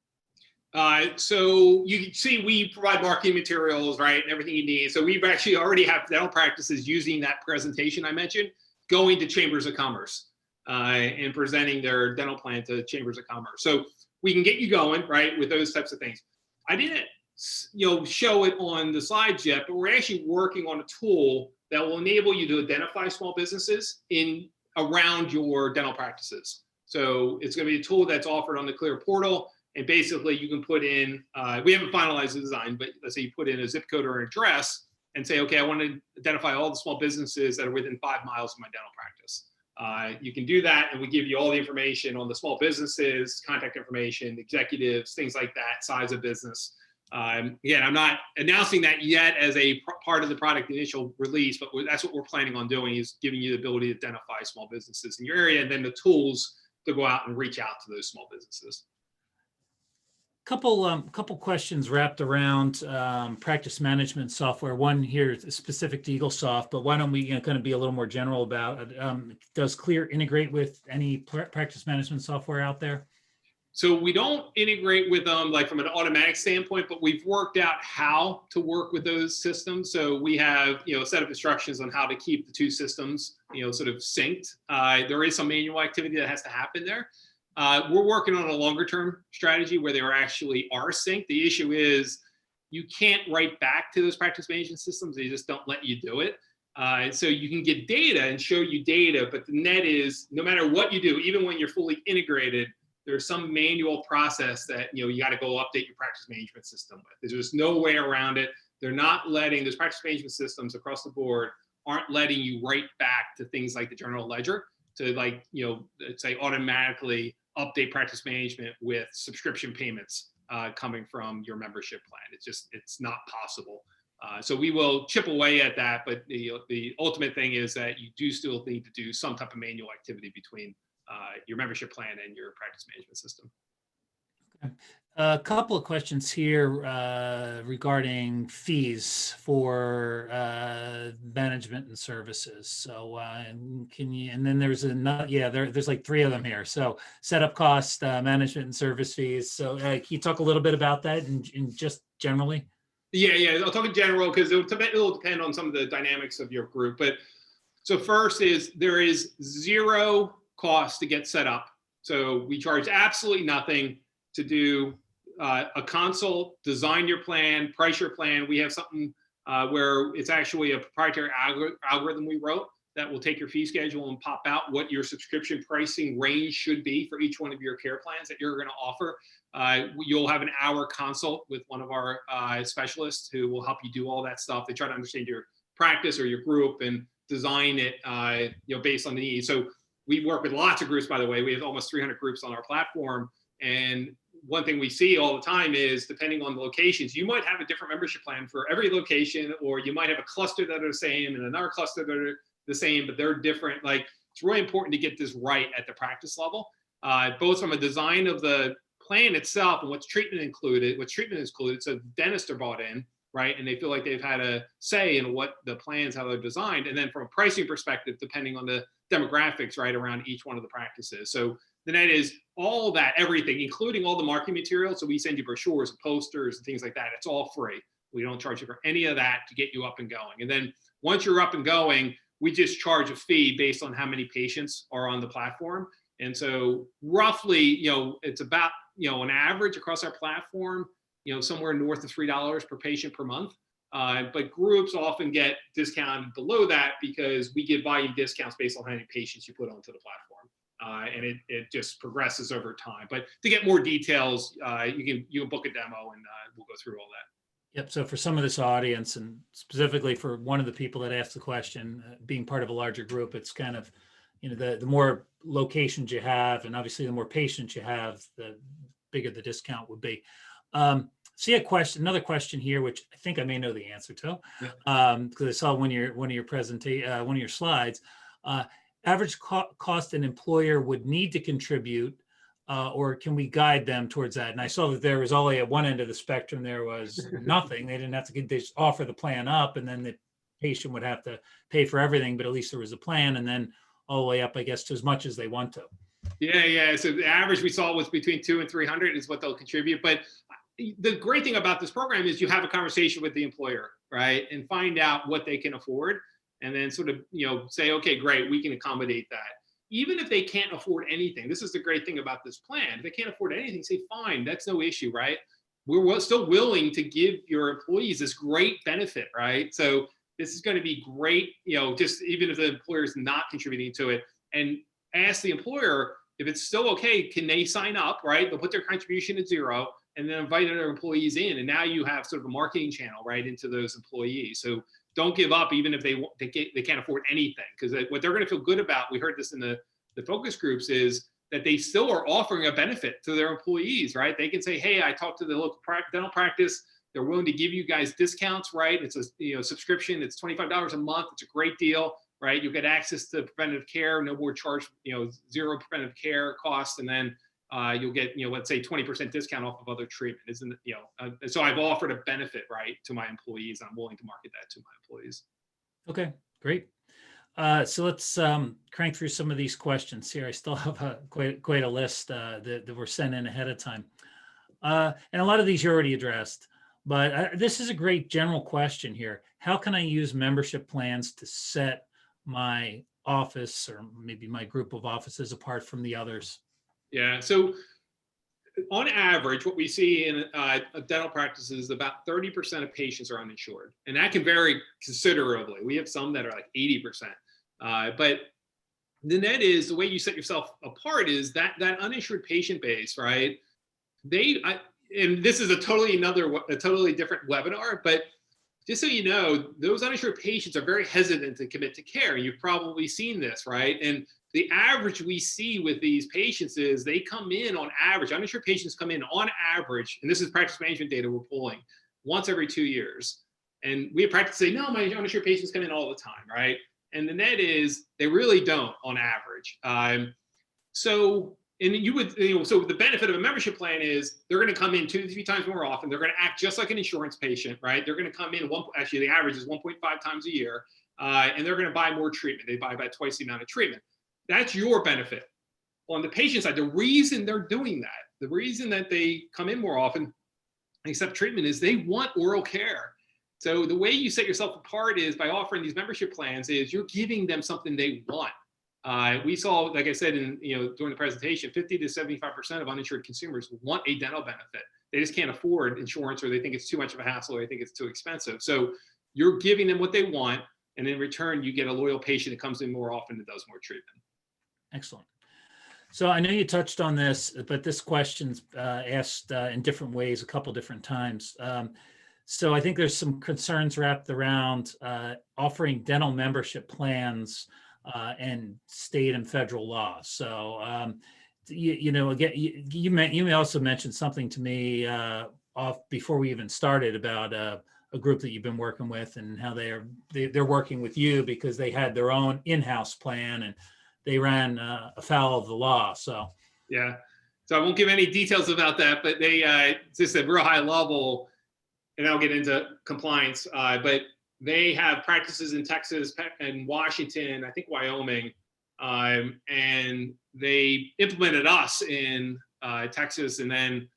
So you can see we provide marketing materials, right, and everything you need. So we've actually already have dental practices using that presentation I mentioned, going to chambers of commerce and presenting their dental plan to chambers of commerce. So we can get you going, right, with those types of things. I didn't show it on the slides yet, but we're actually working on a tool that will enable you to identify small businesses around your dental practices. So it's going to be a tool that's offered on the Kleer portal, and basically you can put in, we haven't finalized the design, but let's say you put in a zip code or an address and say, okay, I want to identify all the small businesses that are within 5 miles of my dental practice. You can do that, and we give you all the information on the small businesses, contact information, executives, things like that, size of business. Again, I'm not announcing that yet as a part of the product initial release, but that's what we're planning on doing, is giving you the ability to identify small businesses in your area, and then the tools to go out and reach out to those small businesses. Couple questions wrapped around practice management software. One here is specific to EagleSoft, but why don't we kind of be a little more general about it? Does Kleer integrate with any practice management software out there? So we don't integrate with them like from an automatic standpoint, but we've worked out how to work with those systems. So we have a set of instructions on how to keep the two systems sort of synced. There is some manual activity that has to happen there. We're working on a longer term strategy where they actually are synced. The issue is you can't write back to those practice management systems. They just don't let you do it. So you can get data and show you data, but the net is no matter what you do, even when you're fully integrated, there's some manual process that you got to go update your practice management system with. There's just no way around it. They're not letting, those practice management systems across the board aren't letting you write back to things like the general ledger to say automatically update practice management with subscription payments coming from your membership plan. It's not possible. So we will chip away at that, but the ultimate thing is that you do still need to do some type of manual activity between your membership plan and your practice management system. Okay. A couple of questions here regarding fees for management and services. So can you, and then there's another, there's like 3 of them here. So setup cost, management and service fees. So can you talk a little bit about that in just generally? Yeah, I'll talk in general because it'll depend on some of the dynamics of your group. But so first is there is 0 cost to get set up. So we charge absolutely nothing to do a consult, design your plan, price your plan. We have something where it's actually a proprietary algorithm we wrote that will take your fee schedule and pop out what your subscription pricing range should be for each one of your care plans that you're going to offer. You'll have an hour consult with one of our specialists who will help you do all that stuff. They try to understand your practice or your group and design it based on the needs. So we work with lots of groups, by the way. We have almost 300 groups on our platform. And one thing we see all the time is, depending on the locations, you might have a different membership plan for every location, or you might have a cluster that are the same and another cluster that are the same, but they're different. Like, it's really important to get this right at the practice level, both from a design of the plan itself and what's treatment is included. So dentists are bought in, right? And they feel like they've had a say in what the plans, how they're designed. And then from a pricing perspective, depending on the demographics, right, around each one of the practices. So the net is all that, everything, including all the marketing materials. So we send you brochures, posters, and things like that. It's all free. We don't charge you for any of that to get you up and going. And then once you're up and going, we just charge a fee based on how many patients are on the platform. And so roughly, it's about, an average across our platform, somewhere north of $3 per patient per month. But groups often get discounted below that because we give volume discounts based on how many patients you put onto the platform. And it just progresses over time. But to get more details, you can book a demo and we'll go through all that. Yep. So for some of this audience, and specifically for one of the people that asked the question, being part of a larger group, it's kind of, the more locations you have, and obviously the more patients you have, the bigger the discount would be. See another question here, which I think I may know the answer to, because I saw one of your slides. Average cost an employer would need to contribute, or can we guide them towards that? And I saw that there was only at one end of the spectrum, there was nothing. They didn't have to they just offer the plan up, and then the patient would have to pay for everything, but at least there was a plan, and then all the way up, I guess, to as much as they want to. Yeah. So the average we saw was between 200 and 300 is what they'll contribute. But the great thing about this program is you have a conversation with the employer, right? And find out what they can afford, and then sort of, say, okay, great, we can accommodate that. Even if they can't afford anything, this is the great thing about this plan. If they can't afford anything, say, fine, that's no issue, right? We're still willing to give your employees this great benefit, right? So this is going to be great, just even if the employer is not contributing to it, and ask the employer if it's still okay, can they sign up, right? They'll put their contribution at zero and then invite their employees in. And now you have sort of a marketing channel, right, into those employees. So don't give up, even if they can't afford anything, because what they're going to feel good about, we heard this in the focus groups, is that they still are offering a benefit to their employees, right? They can say, hey, I talked to the local dental practice. They're willing to give you guys discounts, right? It's a subscription. It's $25 a month. It's a great deal, right? You get access to preventative care, no more charge, zero preventative care costs, and then you'll get, let's say 20% discount off of other treatment. Isn't it, so I've offered a benefit, right, to my employees. I'm willing to market that to my employees. Okay, great. So let's crank through some of these questions here. I still have quite a list that were sent in ahead of time. And a lot of these you already addressed, but this is a great general question here. How can I use membership plans to set my office, or maybe my group of offices, apart from the others? Yeah, so on average, what we see in dental practices, about 30% of patients are uninsured, and that can vary considerably. We have some that are like 80%. But the net is, the way you set yourself apart is that uninsured patient base, right? And this is a totally different webinar, but just so you know, those uninsured patients are very hesitant to commit to care. You've probably seen this, right? And the average we see with these patients is they come in on average, uninsured patients come in on average, and this is practice management data we're pulling, once every 2 years. And we have practice say, no, my uninsured patients come in all the time, right? And the net is they really don't on average. So the benefit of a membership plan is they're going to come in 2 to 3 times more often. They're going to act just like an insurance patient, right? They're going to come in actually the average is 1.5 times a year, and they're going to buy more treatment. They buy about twice the amount of treatment. That's your benefit. On the patient side, the reason they're doing that, the reason that they come in more often, accept treatment, is they want oral care. So the way you set yourself apart is by offering these membership plans is you're giving them something they want. We saw, like I said, during the presentation, 50 to 75% of uninsured consumers want a dental benefit. They just can't afford insurance, or they think it's too much of a hassle, or they think it's too expensive. So you're giving them what they want, and in return, you get a loyal patient that comes in more often and does more treatment. Excellent. So I know you touched on this, but this question's asked in different ways, a couple different times. So I think there's some concerns wrapped around offering dental membership plans and state and federal law. So, again, you also mentioned something to me off before we even started about a group that you've been working with, and how they're working with you because they had their own in-house plan and they ran afoul of the law. So yeah, So I won't give any details about that, but they just a real high level, and I'll get into compliance. But they have practices in Texas and Washington, I think Wyoming, and they implemented us in Texas, and then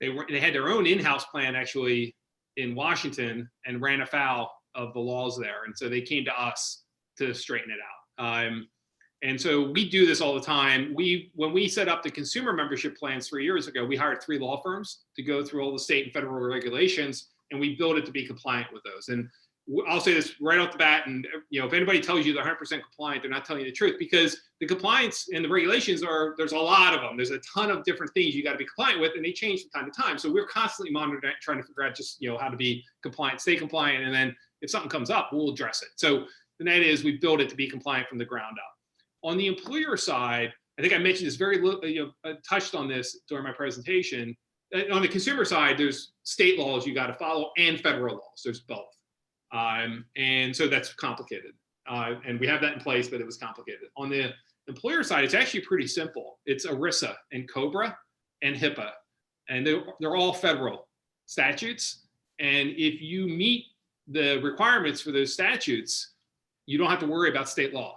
they had their own in-house plan actually in Washington and ran afoul of the laws there, and so they came to us to straighten it out. And so we do this all the time. When we set up the consumer membership plans 3 years ago, we hired 3 law firms to go through all the state and federal regulations, and we built it to be compliant with those. And I'll say this right off the bat, and if anybody tells you they're 100% compliant, they're not telling you the truth, because the compliance and the regulations there's a lot of them. There's a ton of different things you got to be compliant with, and they change from time to time. So we're constantly monitoring, trying to figure out just how to be compliant, stay compliant, and then if something comes up, we'll address it. So the net is we build it to be compliant from the ground up. On the employer side, I think I mentioned this touched on this during my presentation. On the consumer side, there's state laws you got to follow and federal laws. There's both. And so that's complicated. And we have that in place, but it was complicated. On the employer side, it's actually pretty simple. It's ERISA and COBRA and HIPAA. And they're all federal statutes. And if you meet the requirements for those statutes, you don't have to worry about state law.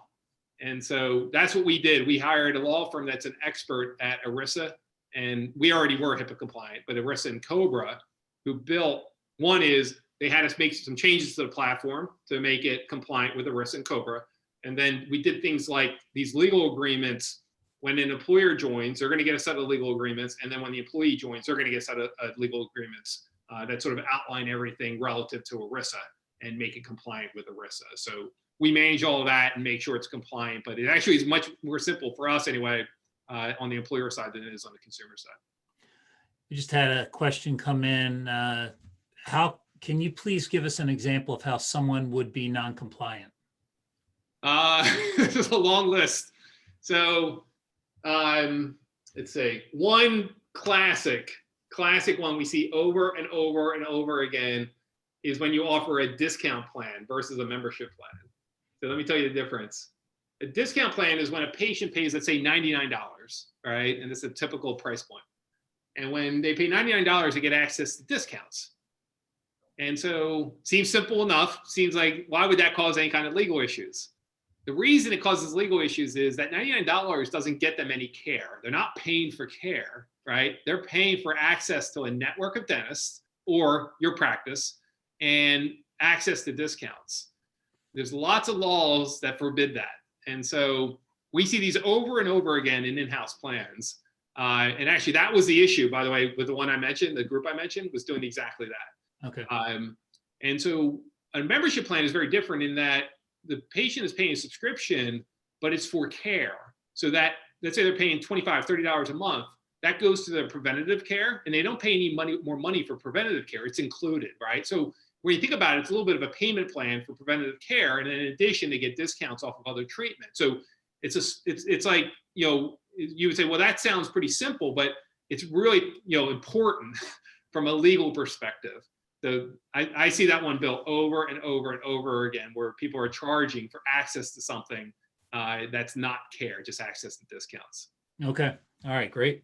And so that's what we did. We hired a law firm that's an expert at ERISA, and we already were HIPAA compliant, but ERISA and COBRA, who built, one is they had us make some changes to the platform to make it compliant with ERISA and COBRA. And then we did things like these legal agreements. When an employer joins, they're going to get a set of legal agreements. And then when the employee joins, they're going to get a set of legal agreements that sort of outline everything relative to ERISA and make it compliant with ERISA. So we manage all of that and make sure it's compliant, but it actually is much more simple for us anyway on the employer side than it is on the consumer side. We just had a question come in. Can you please give us an example of how someone would be non-compliant? This is a long list. So let's say one classic one we see over and over and over again is when you offer a discount plan versus a membership plan. So let me tell you the difference. A discount plan is when a patient pays, let's say $99, right? And it's a typical price point. And when they pay $99, they get access to discounts. And so seems simple enough. Seems like, why would that cause any kind of legal issues? The reason it causes legal issues is that $99 doesn't get them any care. They're not paying for care, right? They're paying for access to a network of dentists or your practice and access to discounts. There's lots of laws that forbid that. And so we see these over and over again in in-house plans. And actually that was the issue, by the way, with the one I mentioned, the group I mentioned was doing exactly that. Okay. And so a membership plan is very different in that the patient is paying a subscription, but it's for care. So that, let's say they're paying $25, $30 a month, that goes to their preventative care, and they don't pay any more money for preventative care. It's included, right? So when you think about it, it's a little bit of a payment plan for preventative care, and in addition, they get discounts off of other treatment. So it's like, you would say, well, that sounds pretty simple, but it's really important from a legal perspective. So I see that one bill over and over and over again, where people are charging for access to something that's not care, just access to discounts. Okay. All right. Great.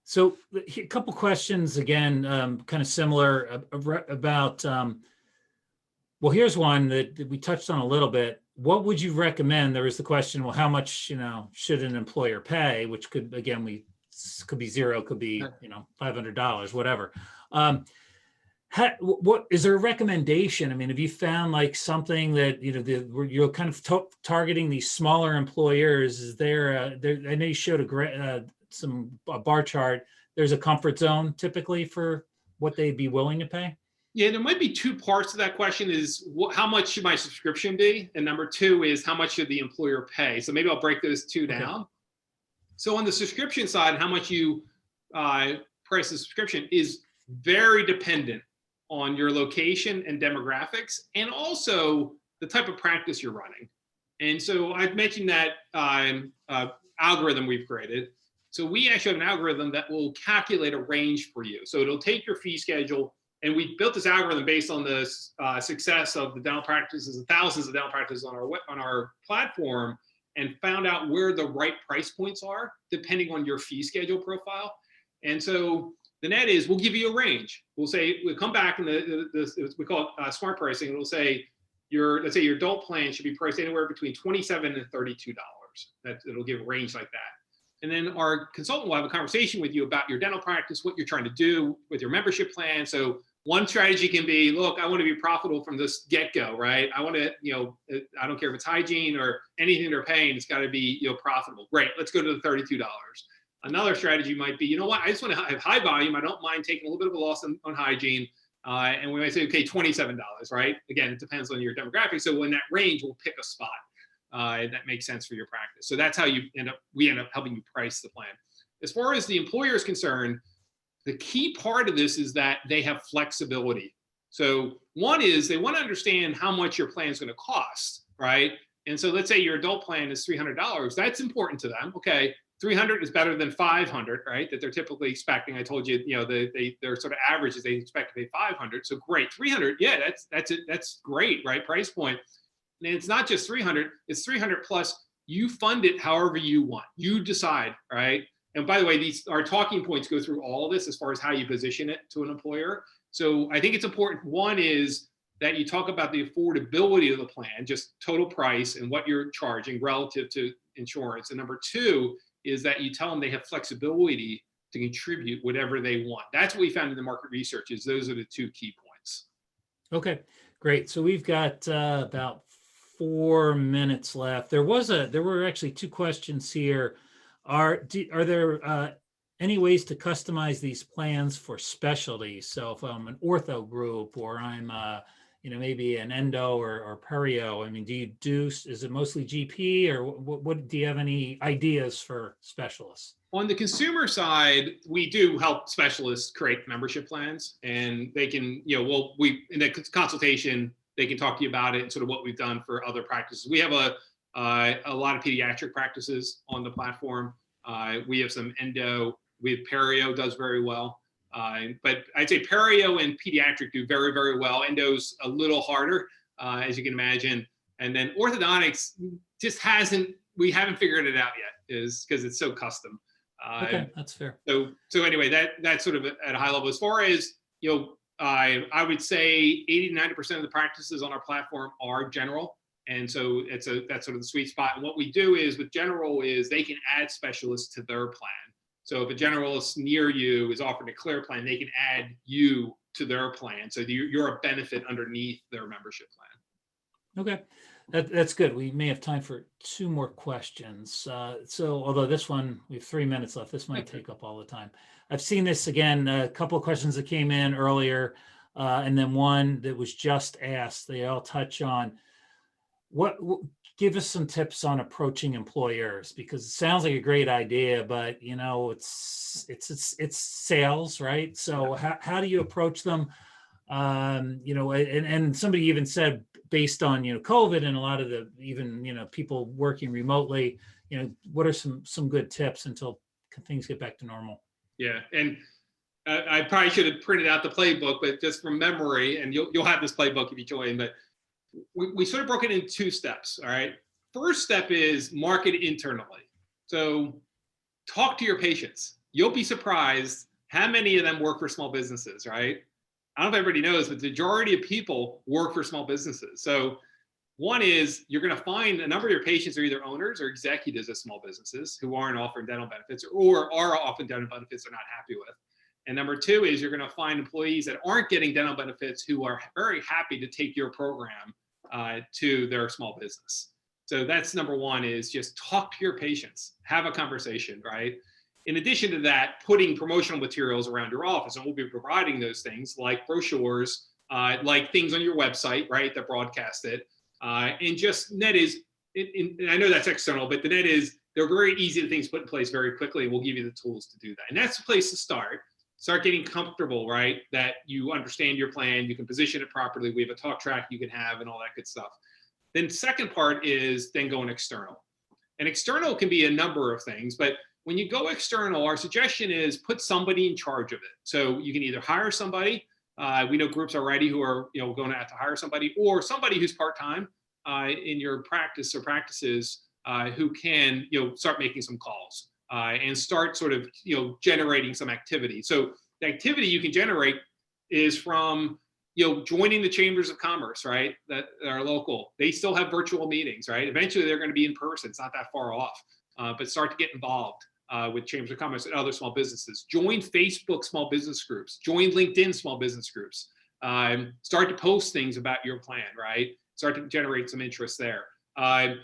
So a couple questions again, kind of similar about, well, here's one that we touched on a little bit. What would you recommend? There was the question, well, how much, should an employer pay, which could, again, could be zero, could be, $500, whatever. What is there a recommendation? I mean, have you found like something that, you're kind of targeting these smaller employers? Is there, I know you showed a bar chart. There's a comfort zone typically for what they'd be willing to pay? Yeah, there might be two parts to that question is how much should my subscription be? And number two is how much should the employer pay? So maybe I'll break those two down. So on the subscription side, how much you price the subscription is very dependent on your location and demographics, and also the type of practice you're running. And so I've mentioned that algorithm we've created. So we actually have an algorithm that will calculate a range for you. So it'll take your fee schedule, and we built this algorithm based on the success of the dental practices and thousands of dental practices on our platform. and found out where the right price points are depending on your fee schedule profile. And so the net is we'll give you a range. We'll say, we'll come back and we call it smart pricing. And we'll say let's say your adult plan should be priced anywhere between $27 and $32. It'll give a range like that. And then our consultant will have a conversation with you about your dental practice, what you're trying to do with your membership plan. So one strategy can be, look, I want to be profitable from this get-go, right? I want to, I don't care if it's hygiene or anything they're paying, it's got to be, profitable. Great, let's go to the $32. Another strategy might be, you know what, I just want to have high volume. I don't mind taking a little bit of a loss on hygiene. And we might say, okay, $27, right? Again, it depends on your demographic. So in that range, we'll pick a spot that makes sense for your practice. So that's how we end up helping you price the plan. As far as the employer is concerned, the key part of this is that they have flexibility. So one is they want to understand how much your plan is going to cost, right? And so let's say your adult plan is $300. That's important to them. Okay, 300 is better than 500, right? That they're typically expecting. I told you, their sort of average is they expect to pay 500. So great, 300, yeah, that's it. That's great, right? Price point. And it's not just 300, it's 300 plus. You fund it however you want. You decide, right? And by the way, our talking points go through all of this as far as how you position it to an employer. So I think it's important. One is that you talk about the affordability of the plan, just total price and what you're charging relative to insurance. And number two is that you tell them they have flexibility to contribute whatever they want. That's what we found in the market research is those are the two key points. Okay, great. So we've got about 4 minutes left. There were actually two questions here. Are there any ways to customize these plans for specialties? So if I'm an ortho group or I'm maybe an endo or perio, I mean, is it mostly GP or what do you have any ideas for specialists? On the consumer side, we do help specialists create membership plans, and they can, in the consultation, they can talk to you about it and sort of what we've done for other practices. We have a lot of pediatric practices on the platform. We have some endo. We have perio does very well. But I'd say perio and pediatric do very, very well. Endo's a little harder, as you can imagine. And then orthodontics just we haven't figured it out yet, is because it's so custom. Okay, that's fair. So anyway, that's sort of at a high level. As far as, I would say 80 to 90% of the practices on our platform are general. And so that's sort of the sweet spot. And what we do is with general is they can add specialists to their plan. So if a generalist near you is offered a Kleer plan, they can add you to their plan. So you're a benefit underneath their membership plan. Okay, that's good. We may have time for two more questions. So although this one, we have 3 minutes left, this might take up all the time. I've seen this again, a couple of questions that came in earlier, and then one that was just asked. They all touch on give us some tips on approaching employers, because it sounds like a great idea, but it's sales, right? So how do you approach them? And somebody even said based on COVID and a lot of the people working remotely, what are some good tips until things get back to normal? Yeah, and I probably should have printed out the playbook, but just from memory, and you'll have this playbook if you join, but we sort of broke it into 2 steps, all right? First step is market internally. So talk to your patients. You'll be surprised how many of them work for small businesses, right? I don't know if everybody knows, but the majority of people work for small businesses. So one is you're going to find a number of your patients are either owners or executives of small businesses who aren't offering dental benefits or are offering dental benefits they're not happy with. And number 2 is you're going to find employees that aren't getting dental benefits who are very happy to take your program to their small business. So that's number 1 is just talk to your patients, have a conversation, right? In addition to that, putting promotional materials around your office, and we'll be providing those things like brochures, like things on your website, right, that broadcast it. And just net is, and I know that's external, but the net is they're very easy things to put in place very quickly. We'll give you the tools to do that. And that's the place to start. Start getting comfortable, right? That you understand your plan, you can position it properly. We have a talk track you can have and all that good stuff. Then second part is then going external. And external can be a number of things, but when you go external, our suggestion is put somebody in charge of it. So you can either hire somebody. We know groups already who are going to have to hire somebody, or somebody who's part-time in your practice or practices who can, start making some calls and start sort of, generating some activity. So the activity you can generate is from, joining the chambers of commerce, right? That are local. They still have virtual meetings, right? Eventually they're going to be in person. It's not that far off, but start to get involved with chambers of commerce and other small businesses. Join Facebook small business groups. Join LinkedIn small business groups. Start to post things about your plan, right? Start to generate some interest there. I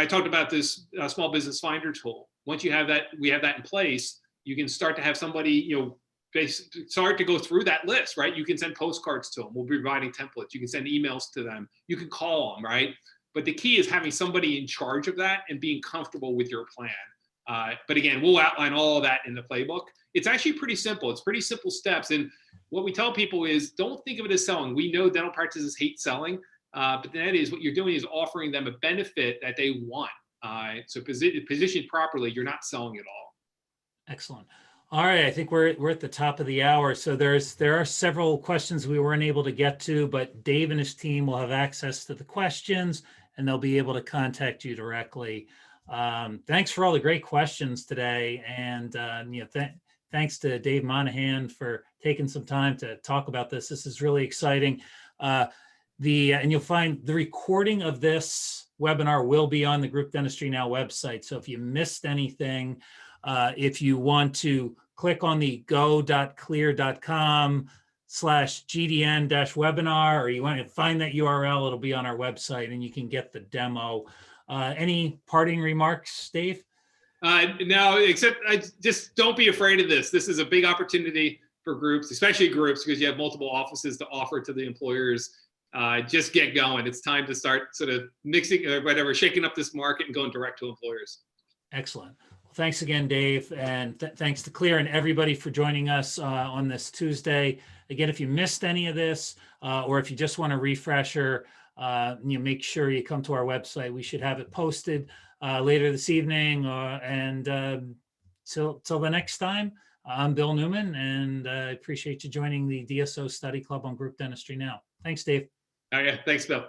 talked about this small business finder tool. Once you have that, we have that in place, you can start to have somebody, start to go through that list, right? You can send postcards to them. We'll be providing templates. You can send emails to them. You can call them, right? But the key is having somebody in charge of that and being comfortable with your plan. But again, we'll outline all of that in the playbook. It's actually pretty simple. It's pretty simple steps. And what we tell people is don't think of it as selling. We know dental practices hate selling, but that is what you're doing is offering them a benefit that they want. So positioned properly, you're not selling it all. Excellent. All right, I think we're at the top of the hour. So there are several questions we weren't able to get to, but Dave and his team will have access to the questions and they'll be able to contact you directly. Thanks for all the great questions today, and thanks to Dave Monahan for taking some time to talk about this. This is really exciting. And you'll find the recording of this webinar will be on the Group Dentistry Now website. So if you missed anything, if you want to click on the go.kleer.com/GDN-webinar, or you want to find that URL, it'll be on our website and you can get the demo. Any parting remarks, Dave? No, except just don't be afraid of this. This is a big opportunity for groups, especially groups, because you have multiple offices to offer to the employers. Just get going. It's time to start sort of mixing or whatever, shaking up this market and going direct to employers. Excellent. Well, thanks again, Dave. And thanks to Kleer and everybody for joining us on this Tuesday. Again, if you missed any of this, or if you just want a refresher, make sure you come to our website. We should have it posted later this evening. And till the next time, I'm Bill Newman, and I appreciate you joining the DSO Study Club on Group Dentistry Now. Thanks, Dave. Oh, yeah. Thanks, Bill.